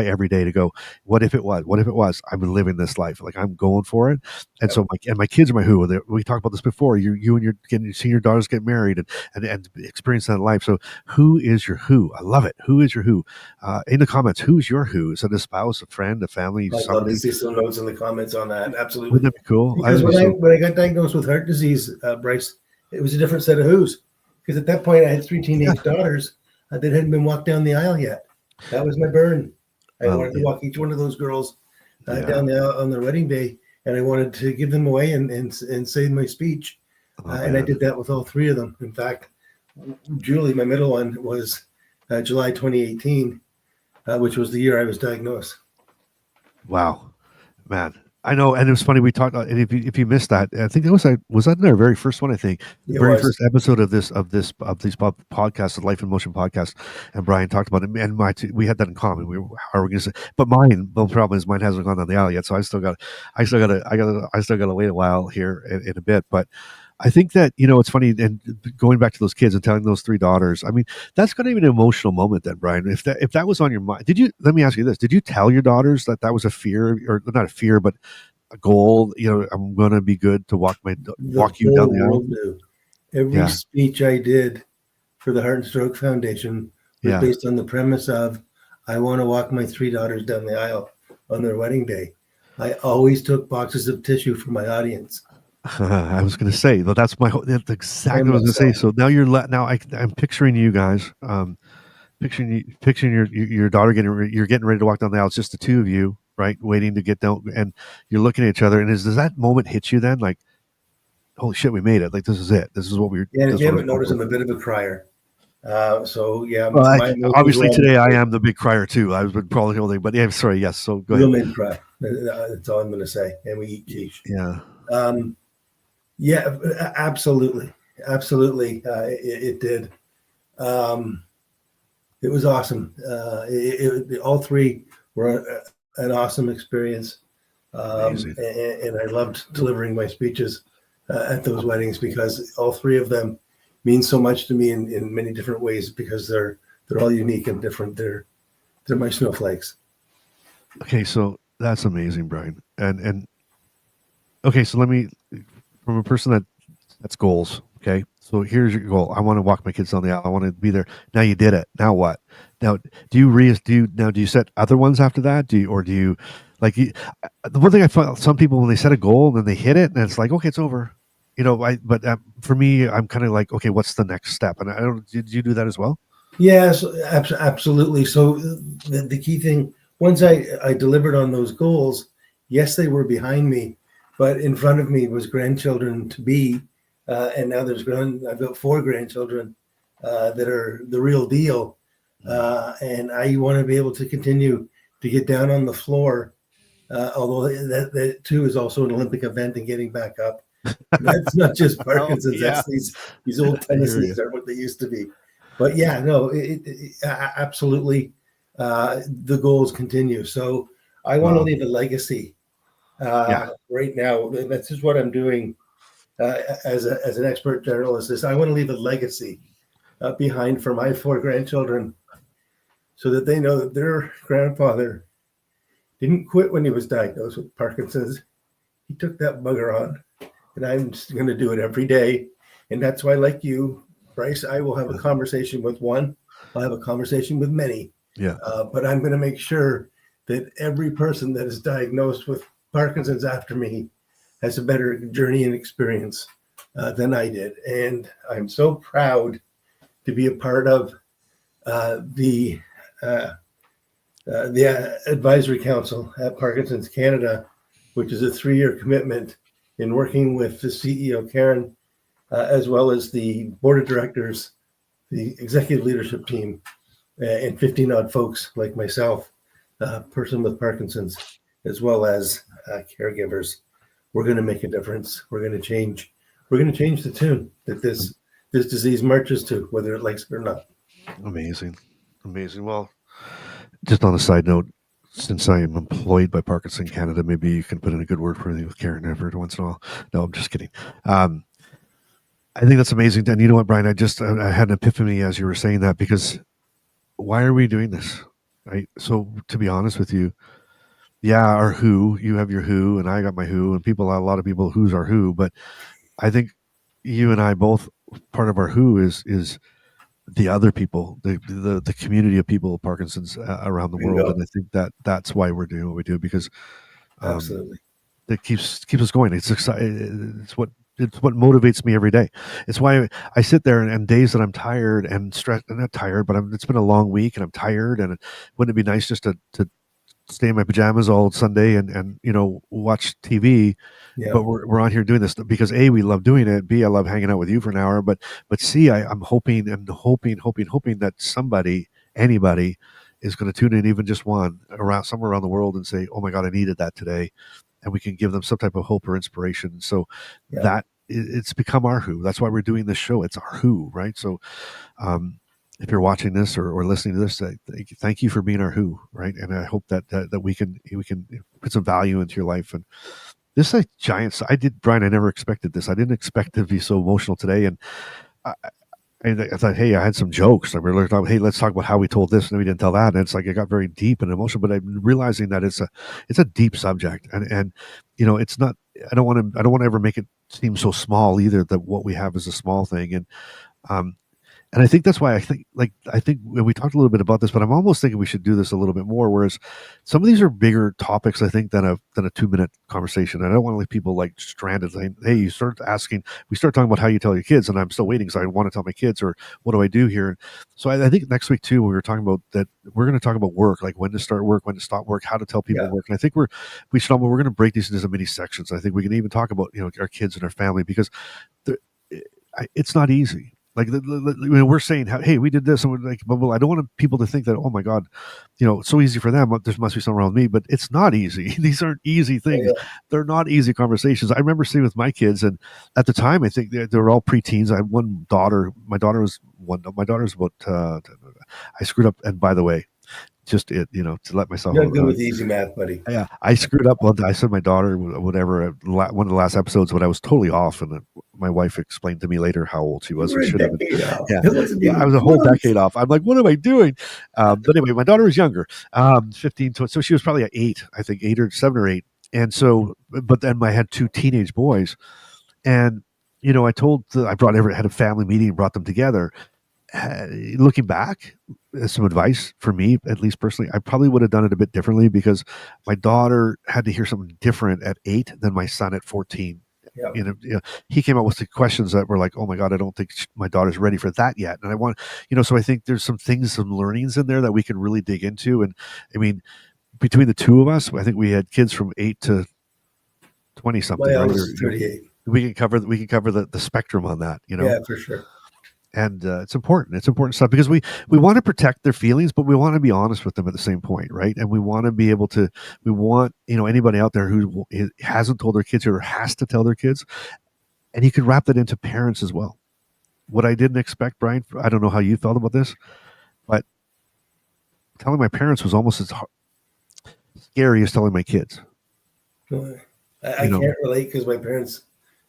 every day to go, what if it was, I've been living this life. Like, I'm going for it. And so my kids are my who. We talked about this before. You and you're seeing your daughters get married and experience that life. So who is your who? I love it. Who is your who? In the comments, who's your who? Is it a spouse, a friend, a family? I'd love to see some notes in the comments on that. Absolutely. Wouldn't that be cool? Because when I got diagnosed with heart disease, Bryce, it was a different set of who's. Because at that point, I had 3 teenage daughters that hadn't been walked down the aisle yet. That was my burn. I wanted to walk each one of those girls down the aisle on their wedding day, and I wanted to give them away and say my speech. And I did that with all 3 of them. In fact, Julie, my middle one, was July 2018, which was the year I was diagnosed. Wow, man. I know, and it was funny. We talked, and if you missed that, I think was that in our very first one. I think the very first episode of these podcasts, the Life in Motion podcast, and Brian talked about it. And we had that in common. How are we going to say? But the problem is mine hasn't gone down the aisle yet, so I still got to wait a while here in a bit. But I think that, it's funny, and going back to those kids and telling those 3 daughters, I mean, that's going to be an emotional moment then, Brian. If that was on your mind, let me ask you this, did you tell your daughters that was a fear, or not a fear, but a goal? I'm going to be good to walk you down the aisle? Every speech I did for the Heart and Stroke Foundation was based on the premise of, I want to walk my 3 daughters down the aisle on their wedding day. I always took boxes of tissue for my audience. I was going to say, though, that's exactly what I was going to say. So now I'm picturing you guys, picturing your daughter getting ready to walk down the aisle. It's just the 2 of you, right, waiting to get down, and you're looking at each other. And does that moment hit you then, like, holy shit, we made it? Like, this is it. This is what we were. Yeah, if you haven't noticed, I'm a bit of a crier. So yeah. Well, obviously today I am the big crier too. I was probably the only, but yeah, sorry. Yes. So go ahead. We'll make cry. That's all I'm going to say. And we eat quiche. Yeah. Yeah, absolutely. It did. It was awesome. All 3 were an awesome experience. And I loved delivering my speeches at those weddings, because all 3 of them mean so much to me in many different ways, because they're all unique and different. They're my snowflakes. Okay, so that's amazing, Brian. And okay, so let me, from a person that's goals. Okay, so here's your goal. I want to walk my kids down the aisle. I want to be there. Now you did it. Now what? Now do you set other ones after that? The one thing I found, some people, when they set a goal and then they hit it, and it's like, okay, it's over. But for me, I'm kind of like, okay, what's the next step? And I don't. Did you do that as well? Yes, absolutely. So the key thing, once I delivered on those goals, yes, they were behind me, but in front of me was grandchildren to be, and now I've got 4 grandchildren that are the real deal, and I want to be able to continue to get down on the floor, although that too is also an Olympic event, and getting back up. That's not just Parkinson's. That's these old tennis knees are what they used to be. But yeah, no, it absolutely. The goals continue. So I want to leave a legacy right now. That's just what I'm doing as an expert generalist. I want to leave a legacy behind for my 4 grandchildren, so that they know that their grandfather didn't quit when he was diagnosed with Parkinson's. He took that bugger on, and I'm just going to do it every day. And that's why, like you, Bryce, I will have a conversation with one. I'll have a conversation with many. Yeah. But I'm going to make sure that every person that is diagnosed with Parkinson's after me has a better journey and experience than I did. And I'm so proud to be a part of the advisory council at Parkinson's Canada, which is a 3-year commitment in working with the CEO, Karen, as well as the board of directors, the executive leadership team, and 15 odd folks like myself, person with Parkinson's, as well as caregivers. We're going to make a difference. We're going to change the tune that this disease marches to, whether it likes it or not. Amazing. Well, just on a side note, since I am employed by Parkinson Canada, maybe you can put in a good word for me with Karen every once in a while. No, I'm just kidding. I think that's amazing. And you know what, Brian, I had an epiphany as you were saying that, because why are we doing this? Right. So to be honest with you, yeah, our who, you have your who and I got my who, and a lot of people who's our who, but I think you and I both, part of our who is the other people, the community of people with Parkinson's around the world. And I think that's why we're doing what we do, because absolutely, it keeps us going. It's what motivates me every day. It's why I sit there and days that I'm tired and stressed, not tired, but it's been a long week and I'm tired, and wouldn't it be nice just to stay in my pajamas all Sunday and watch TV? Yeah. But we're on here doing this because A, we love doing it. B, I love hanging out with you for an hour. But C, I'm hoping that anybody is going to tune in, even just one, somewhere around the world, and say, "Oh my God, I needed that today," and we can give them some type of hope or inspiration. So that it's become our who. That's why we're doing this show. It's our who, right? So if you're watching this or listening to this, thank you for being our who, right? And I hope that we can put some value into your life. And this is a giant. Brian, I never expected this. I didn't expect to be so emotional today. And I thought, hey, I had some jokes. I really thought, hey, let's talk about how we told this, and then we didn't tell that. And it's like, it got very deep and emotional, but I'm realizing that it's a deep subject. And it's not, I don't want to ever make it seem so small either, that what we have is a small thing. And I think that's why I think we talked a little bit about this, but I'm almost thinking we should do this a little bit more. Whereas some of these are bigger topics, I think, than a 2-minute conversation. And I don't want to leave people like stranded saying, hey, we start talking about how you tell your kids, and I'm still waiting because I want to tell my kids, or what do I do here? So I think next week too, we were talking about that. We're going to talk about work, like when to start work, when to stop work, how to tell people work. And I think we're going to break these into many sections. I think we can even talk about, our kids and our family, because it's not easy. Like we're saying, hey, we did this, and we're like, well, I don't want people to think that, oh my God, it's so easy for them. There must be something wrong with me, but it's not easy. These aren't easy things. Yeah. They're not easy conversations. I remember sitting with my kids, and at the time, I think they were all preteens. I had one daughter. My daughter's about. I screwed up, and by the way, just to let myself. You're good with easy math, buddy. Yeah, I screwed up. Well, I said my daughter, whatever, one of the last episodes when I was totally off, and my wife explained to me later how old she was. Should have been. Yeah, I was a whole decade off. I'm like, what am I doing? But anyway, my daughter was younger, 15, 20, so she was probably 8, I think 7 or 8. And so, but then I had 2 teenage boys, and I had a family meeting and brought them together. Looking back, some advice for me, at least personally, I probably would have done it a bit differently, because my daughter had to hear something different at 8 than my son at 14. Yeah. He came up with the questions that were like, oh my God, I don't think my daughter's ready for that yet. And I want, so I think there's some learnings in there that we can really dig into. And I mean, between the two of us, I think we had kids from 8 to 20 something. Well, right? 38. We can cover the spectrum on that, Yeah, for sure. And it's important. It's important stuff, because we want to protect their feelings, but we want to be honest with them at the same point, right? And we want to be able to. We want anybody out there who hasn't told their kids or has to tell their kids, and you could wrap that into parents as well. What I didn't expect, Brian, I don't know how you felt about this, but telling my parents was almost as scary as telling my kids. I can't relate because my parents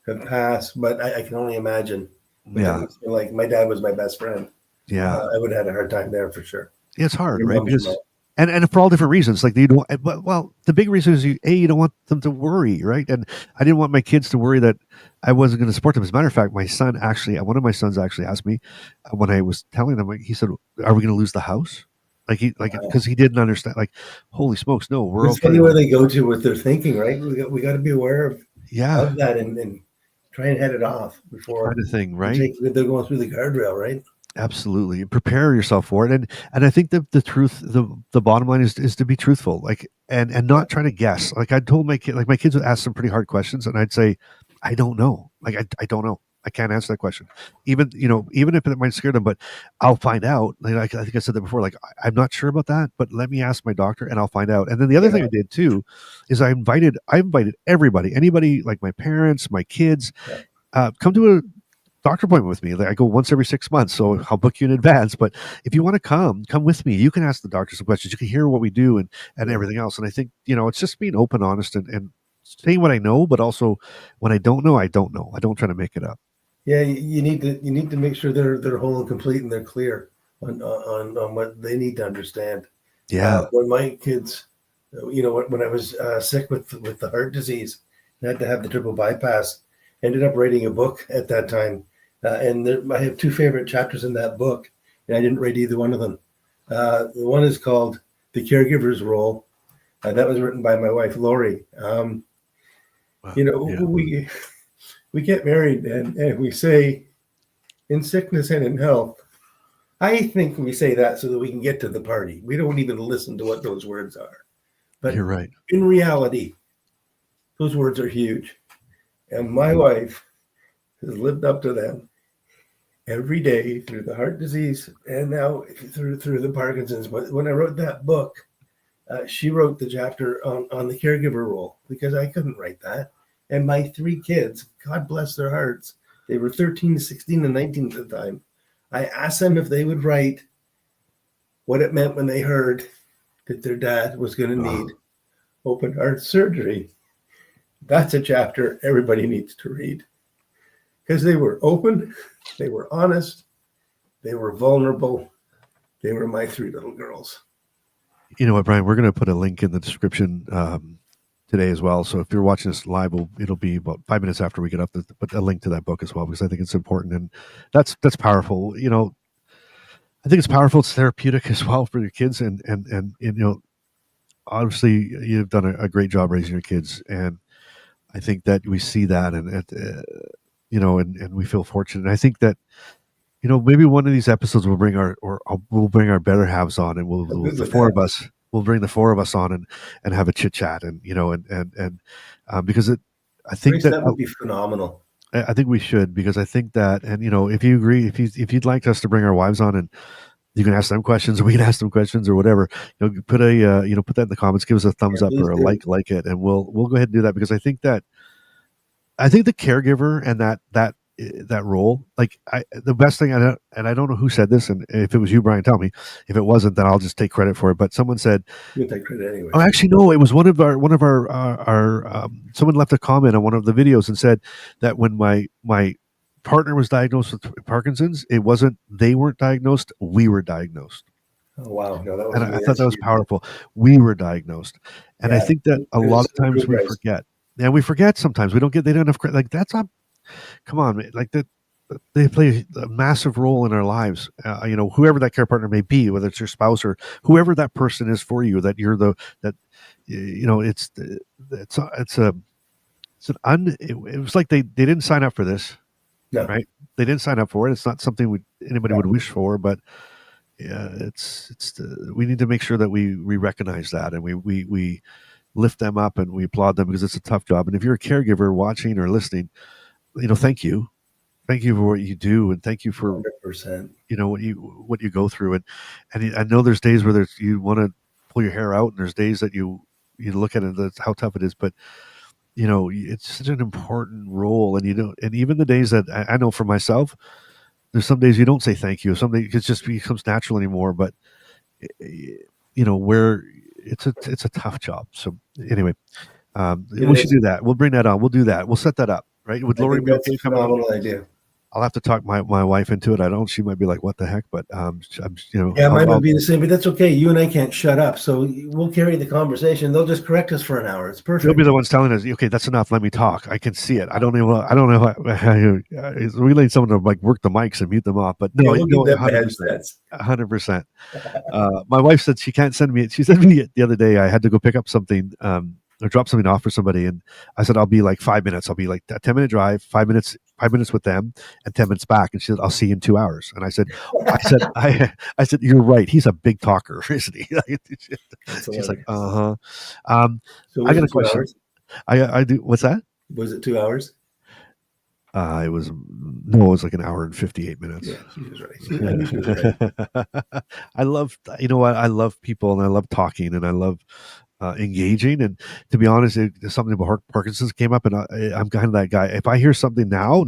have passed, but I can only imagine. Yeah, like my dad was my best friend. Yeah, I would have had a hard time there for sure. It's hard, right? Because and for all different reasons. Like you don't. Well, the big reason is you don't want them to worry, right? And I didn't want my kids to worry that I wasn't going to support them. As a matter of fact, one of my sons actually asked me when I was telling them. He said, "Are we going to lose the house?" because he didn't understand. Like, holy smokes, no, we're It's okay. funny where they go to with their thinking, right? We got to be aware of that and try and head it off before kind of thing, right? They're going through the guardrail, right? Absolutely. Prepare yourself for it. And I think the truth, the bottom line is to be truthful, like, and not try to guess. Like, I told my kid, like, my kids would ask some pretty hard questions and I'd say, I don't know. Like, I don't know. I can't answer that question. Even if it might scare them, but I'll find out. Like, I think I said that before, like, I'm not sure about that, but let me ask my doctor and I'll find out. And then the other thing I did too, is I invited everybody, anybody, like my parents, my kids, come to a doctor appointment with me. Like, I go once every 6 months, so I'll book you in advance. But if you want to come with me. You can ask the doctor some questions. You can hear what we do and everything else. And I think, it's just being open, honest, and saying what I know, but also when I don't know, I don't know. I don't try to make it up. Yeah, you need to make sure they're whole and complete and they're clear on what they need to understand. Yeah. When my kids, when I was sick with the heart disease, I had to have the triple bypass. Ended up writing a book at that time, and I have two favorite chapters in that book, and I didn't write either one of them. The one is called "The Caregiver's Role." That was written by my wife, Lori. We get married and we say, in sickness and in health. I think we say that so that we can get to the party. We don't even listen to what those words are. But you're right. In reality, those words are huge. And my wife has lived up to them every day through the heart disease and now through the Parkinson's. But when I wrote that book, she wrote the chapter on the caregiver role because I couldn't write that. And my three kids, God bless their hearts, they were 13, 16, and 19 at the time. I asked them if they would write what it meant when they heard that their dad was going to need open heart surgery. That's a chapter everybody needs to read because they were open, they were honest, they were vulnerable. They were my three little girls. You know what, Brian? We're going to put a link in the description today as well. So if you're watching this live, it'll be about 5 minutes after we get up, put a link to that book as well, because I think it's important and that's powerful. I think it's powerful. It's therapeutic as well for your kids, and obviously you've done a great job raising your kids, and I think that we see that, and we feel fortunate. And I think that maybe one of these episodes we'll bring our better halves on, and we'll bring the four of us on and have a chit chat, and because I think that would be phenomenal. I think we should, because I think that, and if you agree, if you'd like us to bring our wives on, and you can ask them questions, or we can ask them questions, or whatever, put put that in the comments, give us a thumbs up or a like it, and we'll go ahead and do that, because I think the caregiver and that role, like the best thing, and I don't know who said this, and if it was you, Brian, tell me. If it wasn't, then I'll just take credit for it. But someone said, you take credit anyway. Oh, actually, no, it was one of our someone left a comment on one of the videos and said that when my partner was diagnosed with Parkinson's, it wasn't they weren't diagnosed, we were diagnosed. Oh, wow. No, that was, and I thought that was powerful. We were diagnosed. And I think that a lot of times we forget. And we forget sometimes. They don't have credit. Like, that's not, come on, man. Like, they play a massive role in our lives. Whoever that care partner may be, whether it's your spouse or whoever that person is for you, that you're it was like they didn't sign up for this. No. Right? They didn't sign up for it. It's not something anybody would wish for, but yeah, we need to make sure that we recognize that, and we lift them up and we applaud them, because it's a tough job. And if you're a caregiver watching or listening, thank you for what you do, and thank you for 100%. What you go through. And I know there's days where you want to pull your hair out, and there's days that you look at it, that's how tough it is, but it's such an important role. And even the days that I know for myself, there's some days you don't say thank you. Some days it just becomes natural anymore, but where it's a tough job. So anyway, we should do that. We'll bring that on. We'll do that. We'll set that up, right? With Lori, that's a phenomenal idea. I'll have to talk my wife into it. I don't. She might be like, "What the heck?" But yeah, mine would be the same. But that's okay. You and I can't shut up, so we'll carry the conversation. They'll just correct us for an hour. It's perfect. They'll be the ones telling us, "Okay, that's enough. Let me talk. I can see it. I don't know. We need someone to like work the mics and mute them off." But no, we'll no, give them 100%. 100%. My wife said she can't send me it. She sent me it the other day. I had to go pick up something. Or drop something off for somebody, and I said I'll be like 5 minutes. I'll be like a 10-minute drive, 5 minutes with them, and 10 minutes back. And she said I'll see you in 2 hours. And I said I said you're right. He's a big talker, isn't he? She's like So I got a question. I do. What's that? Was it 2 hours? It was like an hour and 58 minutes. Yeah, she was right. I love, you know what? I love people and I love talking and I love engaging. And to be honest, something about Parkinson's came up, and I'm kind of that guy. If I hear something now,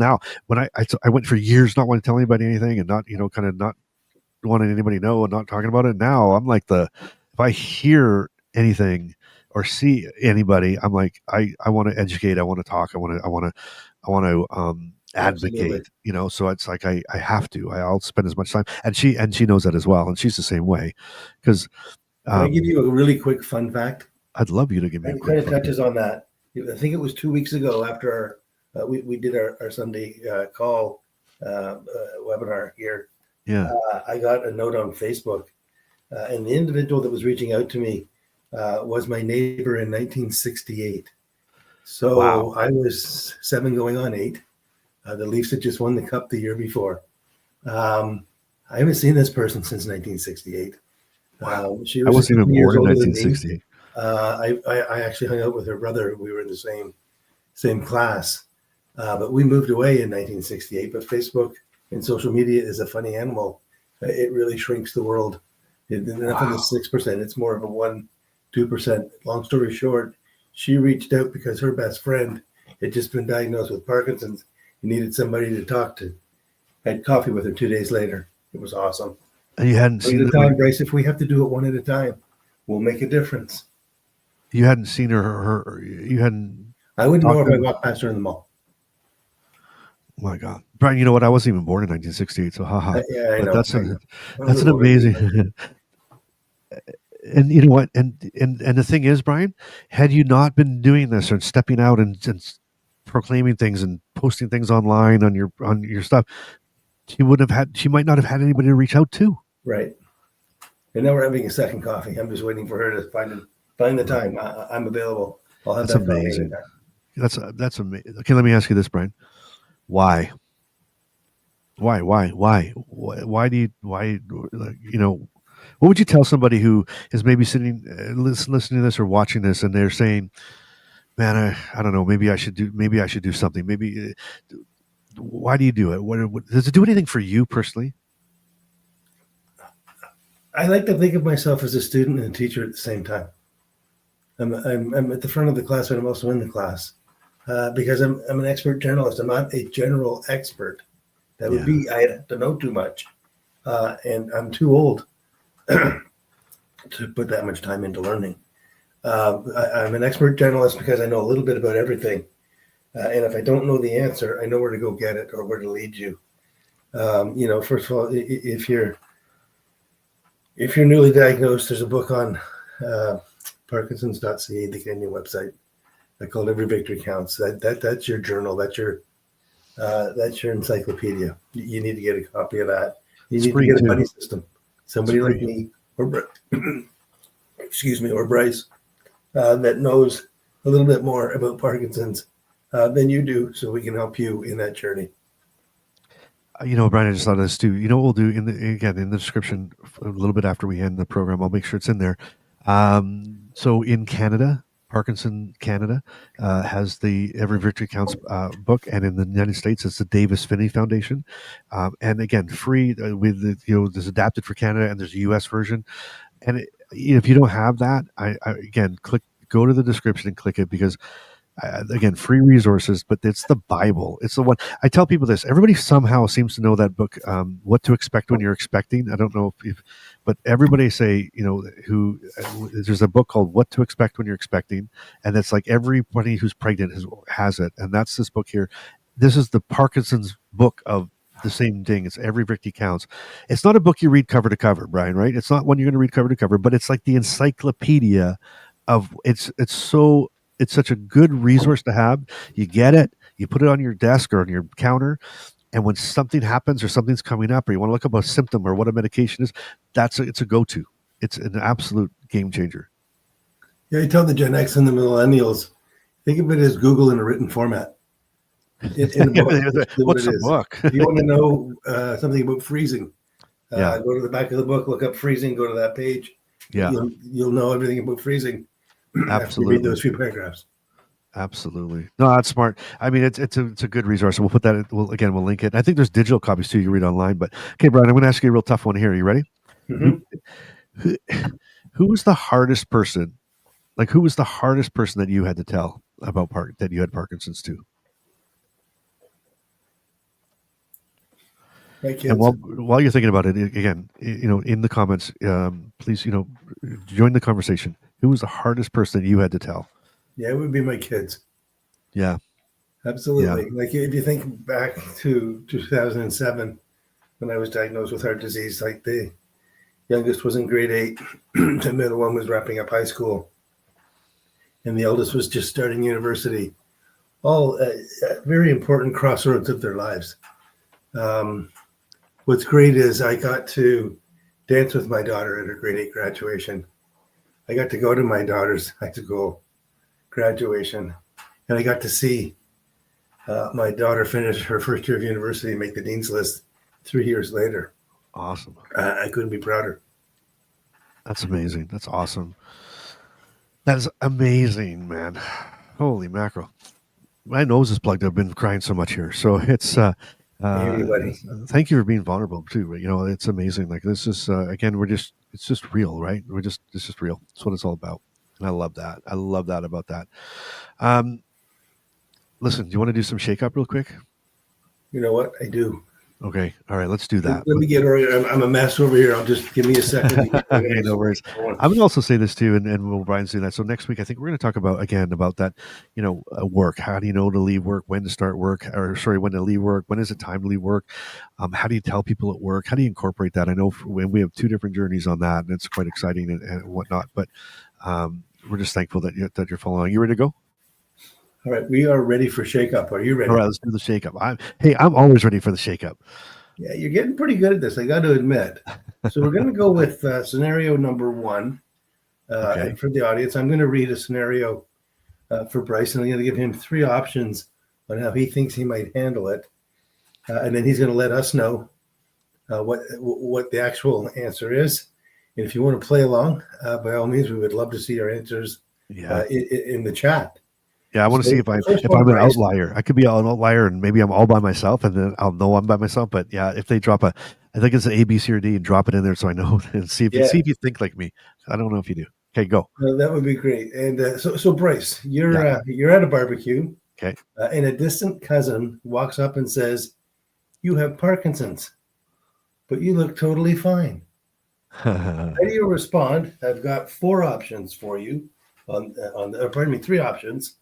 when I went for years not wanting to tell anybody anything and not, kind of not wanting anybody to know and not talking about it. Now I'm like if I hear anything or see anybody, I'm like, I want to educate. I want to talk. I want to advocate, Absolutely. So it's like, I have to, I'll spend as much time. And she knows that as well. And she's the same way. Because, can I give you a really quick fun fact? I'd love you to give me a quick kind of touches on that. I think it was 2 weeks ago after we did our Sunday call webinar here. Yeah. I got a note on Facebook, and the individual that was reaching out to me was my neighbor in 1968. So wow. I was 7 going on 8. The Leafs had just won the cup the year before. I haven't seen this person since 1968. Wow. I wasn't even born in 1968. I actually hung out with her brother. We were in the same class, but we moved away in 1968. But Facebook and social media is a funny animal. It really shrinks the world. Nothing is 6%. It's more of a 1-2%. Long story short, she reached out because her best friend had just been diagnosed with Parkinson's and needed somebody to talk to. Had coffee with her 2 days later. It was awesome. And you hadn't seen the time, Bryce. If we have to do it one at a time, we'll make a difference. You hadn't seen her. You hadn't. I wouldn't know if I walked past her in the mall. Oh my God, Brian! You know what? I wasn't even born in 1968, so haha. Yeah, I know. That's an amazing. And you know what? And the thing is, Brian, had you not been doing this or stepping out and proclaiming things and posting things online on your stuff, she might not have had anybody to reach out to. Right. And now we're having a second coffee. I'm just waiting for her to find the time. I'm available. I'll have That's amazing. That's amazing. Okay, let me ask you this, Brian. Why? Why do you, what would you tell somebody who is maybe sitting, listening to this or watching this, and they're saying, man, I don't know, maybe I should do something. Maybe, why do you do it? What does it do anything for you personally? I like to think of myself as a student and a teacher at the same time. I'm at the front of the class, but I'm also in the class because I'm an expert journalist. I'm not a general expert. That would be, I have to know too much, and I'm too old to put that much time into learning. I'm an expert journalist because I know a little bit about everything, and if I don't know the answer, I know where to go get it or where to lead you. First of all, if you're newly diagnosed, there's a book on PARKINSON'S.ca, the Canadian website. I call it Every Victory Counts. That's your journal. That's your encyclopedia. You need to get a copy of that. You need to get a buddy system. Somebody like me or Bryce that knows a little bit more about Parkinson's than you do, so we can help you in that journey. Brian, I just thought of this too. What we'll do in the description a little bit after we end the program, I'll make sure it's in there. So in Canada, Parkinson Canada has the Every Victory Counts book, and in the United States, it's the Davis Finney Foundation. And again, free with there's adapted for Canada, and there's a U.S. version. And if you don't have that, I go to the description and click it, because again, free resources, but it's the Bible. It's the one. I tell people this. Everybody somehow seems to know that book, What to Expect When You're Expecting. I don't know but everybody say, there's a book called What to Expect When You're Expecting. And it's like everybody who's pregnant has it. And that's this book here. this is the Parkinson's book of the same thing. It's Every Victory Counts. It's not a book you read cover to cover, Brian, right? It's not one you're going to read cover to cover, but it's like the encyclopedia of it's such a good resource to have. You get it, you put it on your desk or on your counter, and when something happens or something's coming up or you want to look up a symptom or what a medication is, it's a go-to. It's an absolute game changer. Yeah, I tell the Gen X and the millennials, think of it as Google in a written format. In the book, what's the book? If you want to know something about freezing, Yeah. go to the back of the book, look up freezing, go to that page. Yeah. You'll know everything about freezing. Absolutely. After you read those few paragraphs. Absolutely. No, that's smart. I mean, it's a good resource. We'll put that. We'll link it. I think there's digital copies too. You read online. But okay, Brian, I'm going to ask you a real tough one here. Are you ready? Mm-hmm. Who was the hardest person? Like, who was the hardest person that you had to tell about that you had Parkinson's to? My kids. And while you're thinking about it, again, in the comments, please, join the conversation. Who was the hardest person that you had to tell? Yeah, it would be my kids. Yeah. Absolutely. Yeah. Like if you think back to 2007, when I was diagnosed with heart disease, like the youngest was in grade 8, the middle one was wrapping up high school, and the eldest was just starting university. All very important crossroads of their lives. What's great is I got to dance with my daughter at her grade 8 graduation. I got to go to my daughter's high school graduation, and I got to see my daughter finish her first year of university and make the dean's list 3 years later. Awesome. I couldn't be prouder. That's amazing. That's awesome. That is amazing, man. Holy mackerel. My nose is plugged. I've been crying so much here. So it's thank you for being vulnerable too. It's amazing. Like this is again, it's just real, right? It's just real. That's what it's all about. And I love that. I love that about that. Listen, do you want to do some shake up real quick? You know what? I do. Okay. All right. Let's do that. Let me get oriented. I'm a mess over here. I'll just give me a second. Okay, no worries. I would also say this too, and Brian's doing that. So next week, I think we're going to talk about that, work. How do you know to leave work, when to start work, when to leave work, when is it time to leave work? How do you tell people at work? How do you incorporate that? I know we have 2 different journeys on that, and it's quite exciting and whatnot, but we're just thankful that you're following. You ready to go? All right, we are ready for shake up. Are you ready? All right, let's do the shake up. I'm always ready for the shake up. Yeah, you're getting pretty good at this, I got to admit. So we're going to go with scenario number 1. Okay. And for the audience, I'm going to read a scenario for Bryce, and I'm going to give him 3 options on how he thinks he might handle it. And then he's going to let us know what the actual answer is. And if you want to play along, by all means, we would love to see your answers in the chat. Yeah, I want to see if I'm an outlier. I could be an outlier, and maybe I'm all by myself, and then I'll know I'm by myself. But yeah, if they drop I think it's an A, B, C, or D, and drop it in there so I know, and see if you think like me. I don't know if you do. Okay, go. That would be great. And so Bryce, you're at a barbecue. Okay. And a distant cousin walks up and says, "You have Parkinson's, but you look totally fine." How do you respond? I've got 4 options for you. 3 options.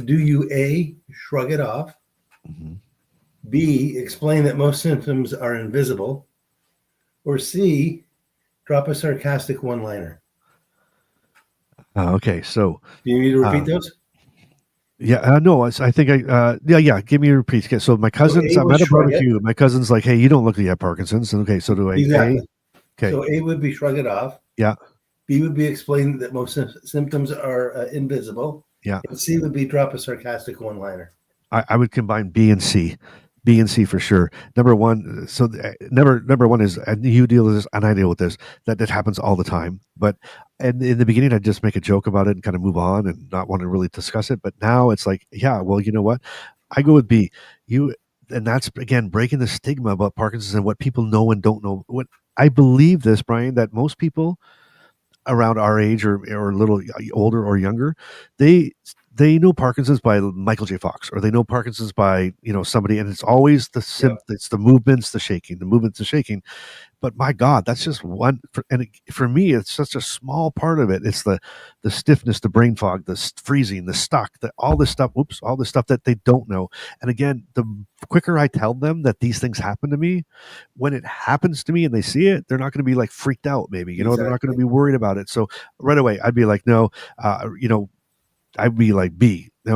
Do you A, shrug it off? Mm-hmm. B, explain that most symptoms are invisible? Or C, drop a sarcastic one-liner? Okay, so do you need to repeat those? Yeah, no, I think give me a repeat. Okay, so my cousins, I'm at a barbecue. My cousin's like, "Hey, you don't look like you have Parkinson's." And okay, so do I? Exactly. Okay. So A would be shrug it off. Yeah. B would be explain that most symptoms are invisible. Yeah. And C would be drop a sarcastic one-liner. I would combine B and C. B and C for sure. Number one, so number one is, and you deal with this, and I deal with this. That happens all the time. But and in the beginning, I'd just make a joke about it and kind of move on and not want to really discuss it. But now it's like, yeah, well, you know what? I go with B. And that's again breaking the stigma about Parkinson's and what people know and don't know. What I believe this, Brian, that most people around our age or a little older or younger, they they know Parkinson's by Michael J. Fox, or they know Parkinson's by, somebody, and it's always it's the movements, the shaking, the movements, the shaking. But my God, that's just one. For me, it's such a small part of it. It's the stiffness, the brain fog, the freezing, the stuck, all this stuff. Oops, all this stuff that they don't know. And again, the quicker I tell them that these things happen to me, when it happens to me and they see it, they're not going to be like freaked out. Maybe Exactly. they're not going to be worried about it. So right away, I'd be like, no, I'd be like,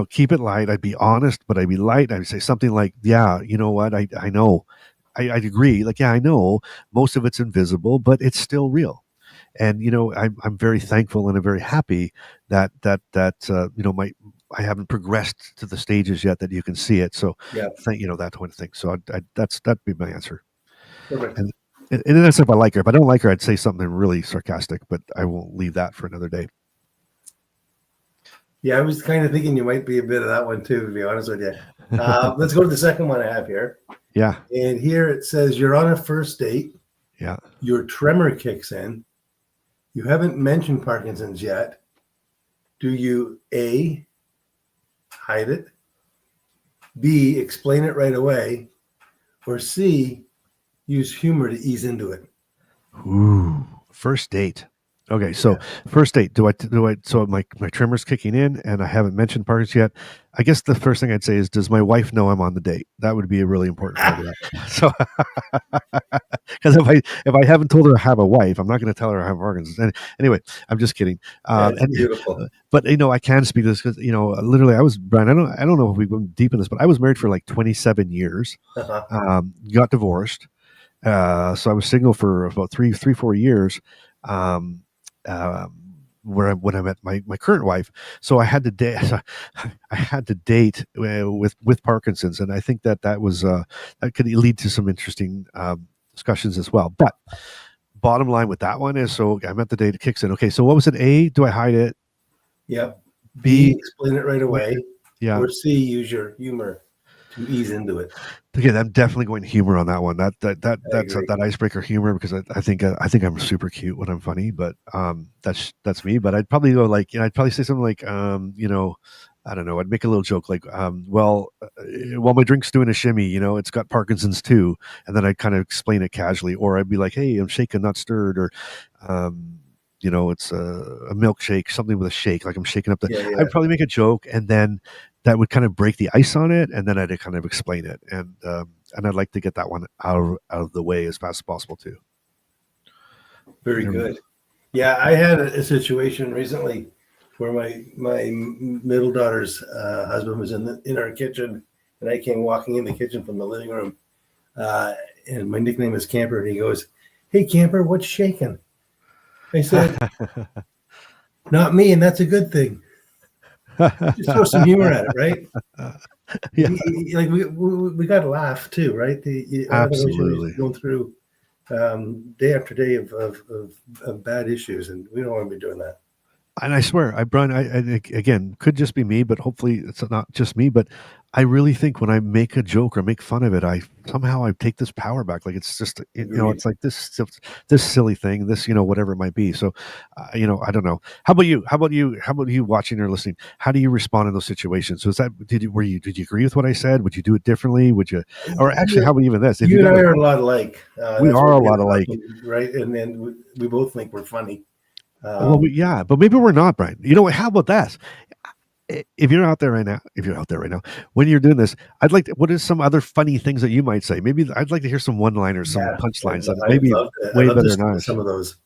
keep it light. I'd be honest, but I'd be light. I'd say something like, yeah, you know what? I know. I'd agree. Like, yeah, I know most of it's invisible, but it's still real. And, I'm very thankful and I'm very happy that I haven't progressed to the stages yet that you can see it. So, that kind of thing. So that'd be my answer. Perfect. And that's if I like her. If I don't like her, I'd say something really sarcastic, but I won't leave that for another day. Yeah, I was kind of thinking you might be a bit of that one too, to be honest with you. Let's go to the second one I have here. Yeah. And here it says you're on a first date. Yeah. Your tremor kicks in. You haven't mentioned Parkinson's yet. Do you A, hide it, B, explain it right away, or C, use humor to ease into it? Ooh, first date. Okay, so first date, so my tremor's kicking in and I haven't mentioned Parkinson's yet. I guess the first thing I'd say is, does my wife know I'm on the date? That would be a really important part of that. So, because if I haven't told her I have a wife, I'm not going to tell her I have Parkinson's. And anyway, I'm just kidding. Beautiful. But I can speak to this because literally, I was, Brian. I don't know if we went deep in this, but I was married for like 27 years. Got divorced. So I was single for about 4 years. When I met my current wife, so I had to date. I had to date with Parkinson's, and I think that was that could lead to some interesting discussions as well. But bottom line with that one is, so I met the date, it kicks in. Okay, so what was it? A, do I hide it? Yep. B, explain it right away. Yeah. Or C, use your humor to ease into it. Again, I'm definitely going humor on that one. That's that icebreaker humor, because I think I'm super cute when I'm funny, but that's me. But I'd probably go like, I'd probably say something like, I don't know, I'd make a little joke like, while my drink's doing a shimmy, it's got Parkinson's too, and then I'd kind of explain it casually, or I'd be like, hey, I'm shaken, not stirred, or it's a milkshake, something with a shake, like I'm shaking up the. I'd probably make a joke, and then that would kind of break the ice on it, and then I'd kind of explain it, and I'd like to get that one out of the way as fast as possible too. Very good. Yeah, I had a situation recently where my middle daughter's husband was in our kitchen, and I came walking in the kitchen from the living room, and my nickname is Camper, and he goes, "Hey, Camper, what's shaking?" I said, "Not me, and that's a good thing." Just throw some humor at it, right? Yeah. Like we got to laugh too, right? Absolutely. Going through day after day of bad issues, and we don't want to be doing that. And I swear, Brian, I again, could just be me, but hopefully it's not just me. But I really think when I make a joke or make fun of it, I take this power back. Like it's just, it's like this silly thing, this, whatever it might be. So, I don't know. How about you? How about you watching or listening? How do you respond in those situations? So did you agree with what I said? Would you do it differently? Would you, or actually, how about even this? You and I are a lot alike. We are a lot alike, right? And then we both think we're funny. But maybe we're not, Brian. How about that? If you're out there right now, when you're doing this, what is some other funny things that you might say? Maybe I'd like to hear some one-liners, some punchlines. Maybe way better than ours. Some of those.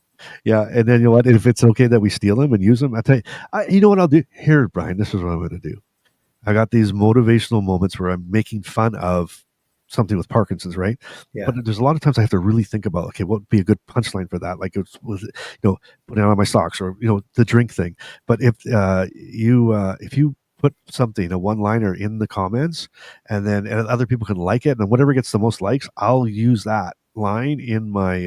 Yeah, and then if it's okay that we steal them and use them, I tell you, you know what I'll do? Here, Brian, this is what I'm going to do. I got these motivational moments where I'm making fun of something with Parkinson's, right? Yeah. But there's a lot of times I have to really think about, okay, what would be a good punchline for that? Like putting it on my socks, or the drink thing. But if you put something, a one-liner in the comments, and then other people can like it, and whatever gets the most likes, I'll use that line in my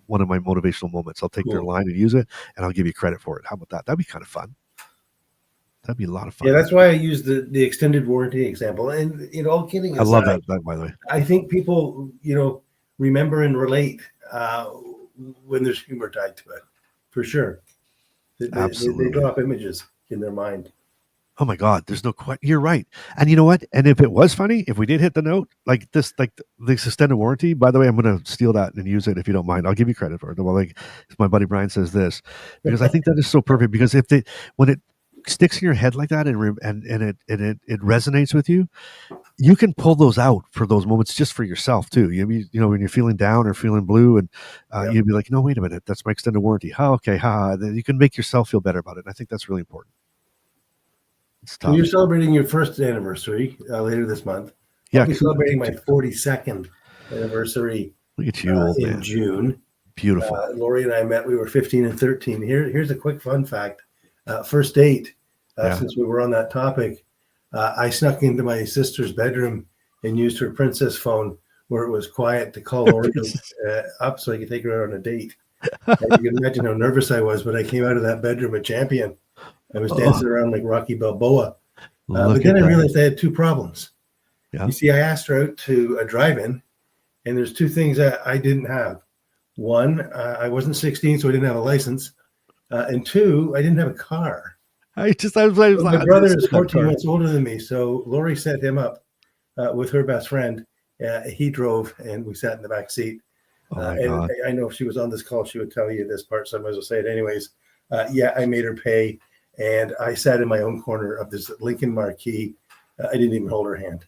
one of my motivational moments. I'll take their line and use it, and I'll give you credit for it. How about that? That'd be kind of fun. That'd be a lot of fun. Yeah, that's why I use the extended warranty example. And all kidding aside, I love that, by the way. I think people, remember and relate when there's humor tied to it, for sure. Absolutely. They draw up images in their mind. Oh my God, there's no question. You're right. And you know what? And if it was funny, if we did hit the note, like this extended warranty, by the way, I'm going to steal that and use it if you don't mind. I'll give you credit for it. Well, like my buddy Brian says this, because I think that is so perfect because when it sticks in your head like that and it resonates with you, you can pull those out for those moments just for yourself too. You know, when you're feeling down or feeling blue and you'd be like, no, wait a minute, that's my extended warranty. Oh, okay. Then you can make yourself feel better about it. And I think that's really important. So you're celebrating your first anniversary later this month. Yeah, I'll be celebrating my 42nd anniversary. Look at you, old in man. June. Beautiful. Lori and I met. We were 15 and 13. Here's a quick fun fact. First date. Since we were on that topic, I snuck into my sister's bedroom and used her princess phone where it was quiet to call Lori up so I could take her out on a date. And you can imagine how nervous I was, but I came out of that bedroom a champion. I was dancing around like Rocky Balboa. But then I realized I had two problems. Yeah. You see, I asked her out to a drive-in, and there's two things that I didn't have. One, I wasn't 16, so I didn't have a license. And two, I didn't have a car. My brother is 14 months older than me, so Lori set him up with her best friend. He drove, and we sat in the back seat. And I know if she was on this call, she would tell you this part, so I might as well say it anyways. I made her pay, and I sat in my own corner of this Lincoln Marquis. I didn't even hold her hand.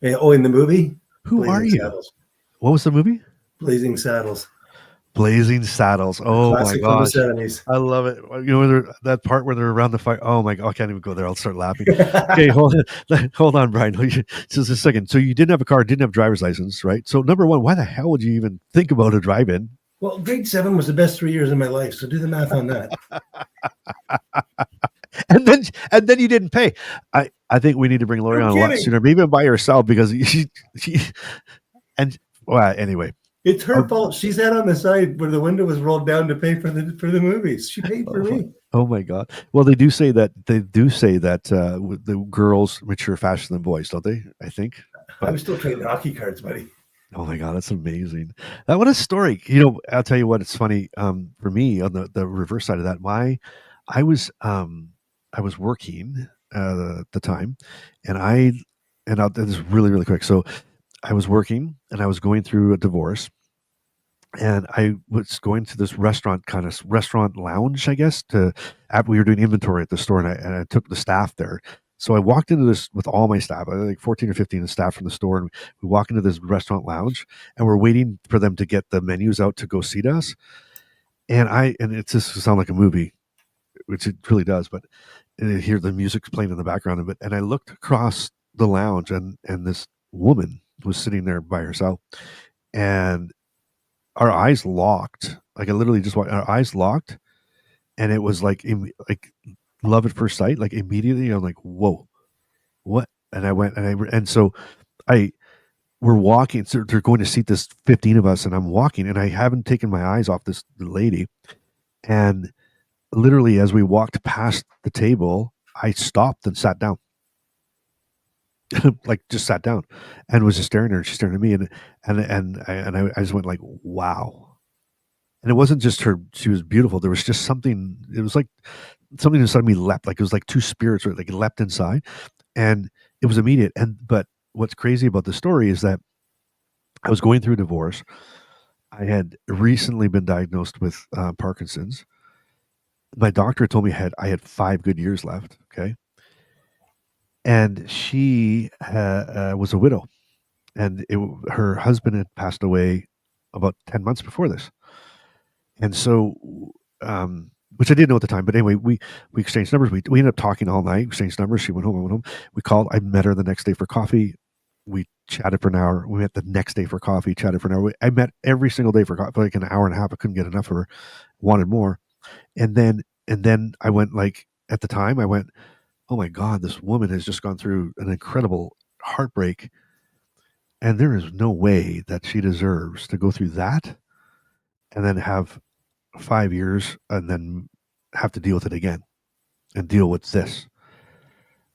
In the movie? Who Blazing are you? Saddles. What was the movie? Blazing Saddles. Blazing Saddles. Oh my gosh. I love it. You know, that part where they're around the fire. Oh my God. I can't even go there. I'll start laughing. Okay. Hold on, Brian. Just a second. So you didn't have a car, didn't have a driver's license, right? So number one, why the hell would you even think about a drive-in? Well, grade 7 was the best 3 years of my life. So do the math on that. and then you didn't pay. I think we need to bring Lori on a lot sooner, maybe even by herself, because anyway. It's her fault. She sat on the side where the window was rolled down to pay for the movies. She paid for me. Oh my God! Well, they do say that the girls mature faster than boys, don't they? I think. I was still trading hockey cards, buddy. Oh my God, that's amazing! What a story! You know, I'll tell you what. It's funny for me on the reverse side of that. I was working at the time, and this is really really quick. So I was working and I was going through a divorce, and I was going to this restaurant lounge, I guess, we were doing inventory at the store, and I took the staff there. So I walked into this with all my staff, I think 14 or 15 staff from the store, and we walk into this restaurant lounge, and we're waiting for them to get the menus out to go seat us. And it's just sound like a movie, which it really does, but I hear the music's playing in the background of it. And I looked across the lounge, and this woman was sitting there by herself, and our eyes locked. Like I literally just walked, our eyes locked, and it was like love at first sight. Like immediately, I'm like, whoa, what? And I went, and so we're walking. So they're going to seat this 15 of us, and I'm walking, and I haven't taken my eyes off this lady. And literally, as we walked past the table, I stopped and sat down. Like just sat down and was just staring at her. She's staring at me, and I just went like, wow. And it wasn't just her; she was beautiful. There was just something. It was like something inside me leapt. Like it was like two spirits, like it leapt inside, and it was immediate. But what's crazy about the story is that I was going through a divorce. I had recently been diagnosed with Parkinson's. My doctor told me I had 5 good years left. Okay. And she was a widow, and her husband had passed away about 10 months before this. And so, which I didn't know at the time, but anyway, we exchanged numbers. We ended up talking all night, exchanged numbers. She went home, I went home. We called. I met her the next day for coffee. We chatted for an hour. We met the next day for coffee, chatted for an hour. I met every single day for like an hour and a half. I couldn't get enough of her, wanted more. And then I went, like, at the time I went, oh my God, this woman has just gone through an incredible heartbreak, and there is no way that she deserves to go through that and then have 5 years and then have to deal with it again and deal with this.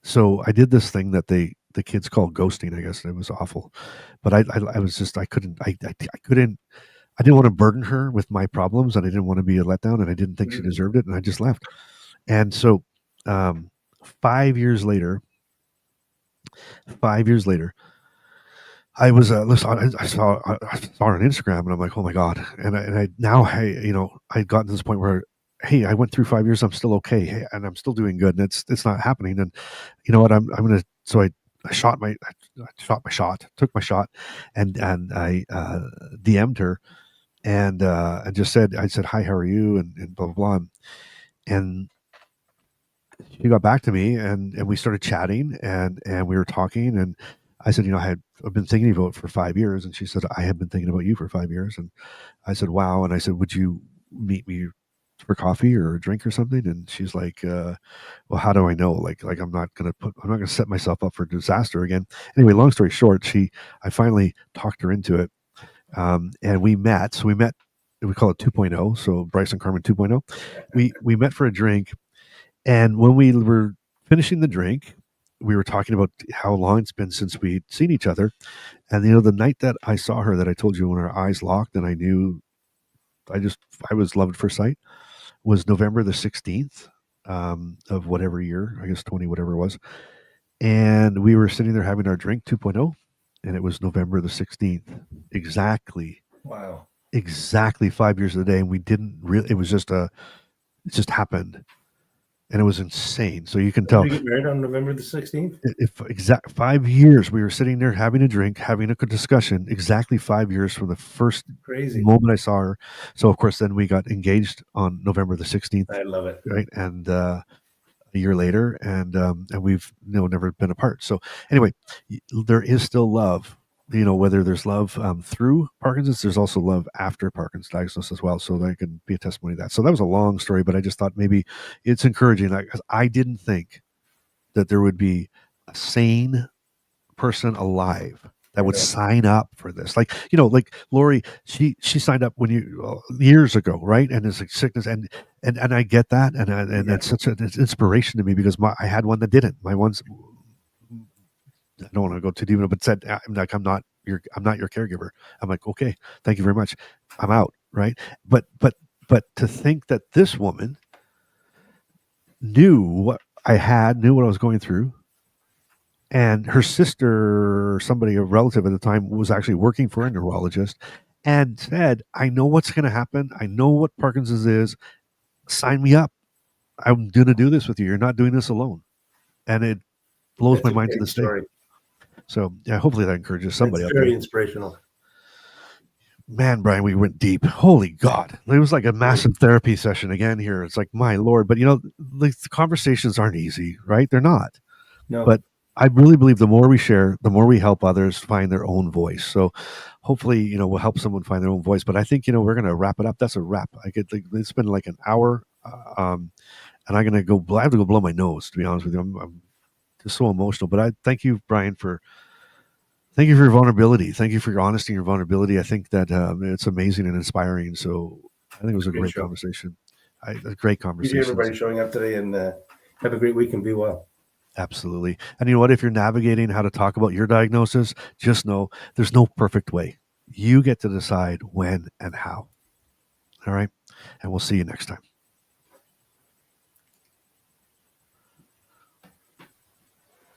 So I did this thing that the kids call ghosting, I guess. It was awful, but I was just, I didn't want to burden her with my problems, and I didn't want to be a letdown, and I didn't think she deserved it, and I just left. And so 5 years later, I was listen. I saw her on Instagram, and I'm like, oh my god! And I'd gotten to this point where, hey, I went through 5 years. I'm still okay, hey, and I'm still doing good, and it's not happening. And you know what? I'm gonna. So I shot my shot, took my shot, and I DM'd her, and just said, I said, hi, how are you, and blah blah blah, and she got back to me, and we started chatting, and we were talking, and I said, I've been thinking about it for 5 years, and she said, I have been thinking about you for 5 years, and I said, wow, and I said, would you meet me for coffee or a drink or something? And she's like, well, how do I know? Like I'm not gonna set myself up for disaster again. Anyway, long story short, I finally talked her into it, and we met. So we met. We call it 2.0. So Bryce and Carmen 2.0. We met for a drink. And when we were finishing the drink, we were talking about how long it's been since we'd seen each other. And, the night that I saw her, that I told you, when our eyes locked and I knew I was love at first sight, was November the 16th of whatever year, I guess 20, whatever it was. And we were sitting there having our drink 2.0, and it was November the 16th. Exactly. Wow. Exactly 5 years of the day. And we didn't really, it just happened. And it was insane. So you can tell. Did you get married on November the 16th? Exact 5 years. We were sitting there having a drink, having a good discussion. Exactly 5 years from the first moment I saw her. So of course, then we got engaged on November the 16th. I love it. Right, and a year later, and we've never been apart. So anyway, there is still love. Whether there's love through Parkinson's, there's also love after Parkinson's diagnosis as well. So that can be a testimony of that. So that was a long story, but I just thought maybe it's encouraging, because I didn't think that there would be a sane person alive that would sign up for this. Like Lori, she signed up years ago, right? And it's like sickness, and I get that, and that's such an inspiration to me, because I had one that didn't. My one's, I don't want to go too deep, but said, I'm not your caregiver. I'm like, okay, thank you very much. I'm out. Right. But to think that this woman knew what I had, knew what I was going through, and her sister, or somebody, a relative at the time, was actually working for a neurologist, and said, I know what's going to happen. I know what Parkinson's is. Sign me up. I'm going to do this with you. You're not doing this alone. And it blows my mind to this day. So yeah, hopefully that encourages somebody. It's very inspirational. Man, Brian, we went deep. Holy God. It was like a massive therapy session again here. It's like, my Lord. But the conversations aren't easy, right? They're not. No. But I really believe the more we share, the more we help others find their own voice. So hopefully, we'll help someone find their own voice. But I think, we're going to wrap it up. That's a wrap. It's been like an hour. And I have to go blow my nose, to be honest with you. I'm just so emotional. But I thank you, Brian, thank you for your vulnerability. Thank you for your honesty and your vulnerability. I think that it's amazing and inspiring. So I think it was a great conversation. A great conversation. Thank you, everybody, showing up today, and have a great week and be well. Absolutely. And you know what? If you're navigating how to talk about your diagnosis, just know there's no perfect way. You get to decide when and how. All right. And we'll see you next time.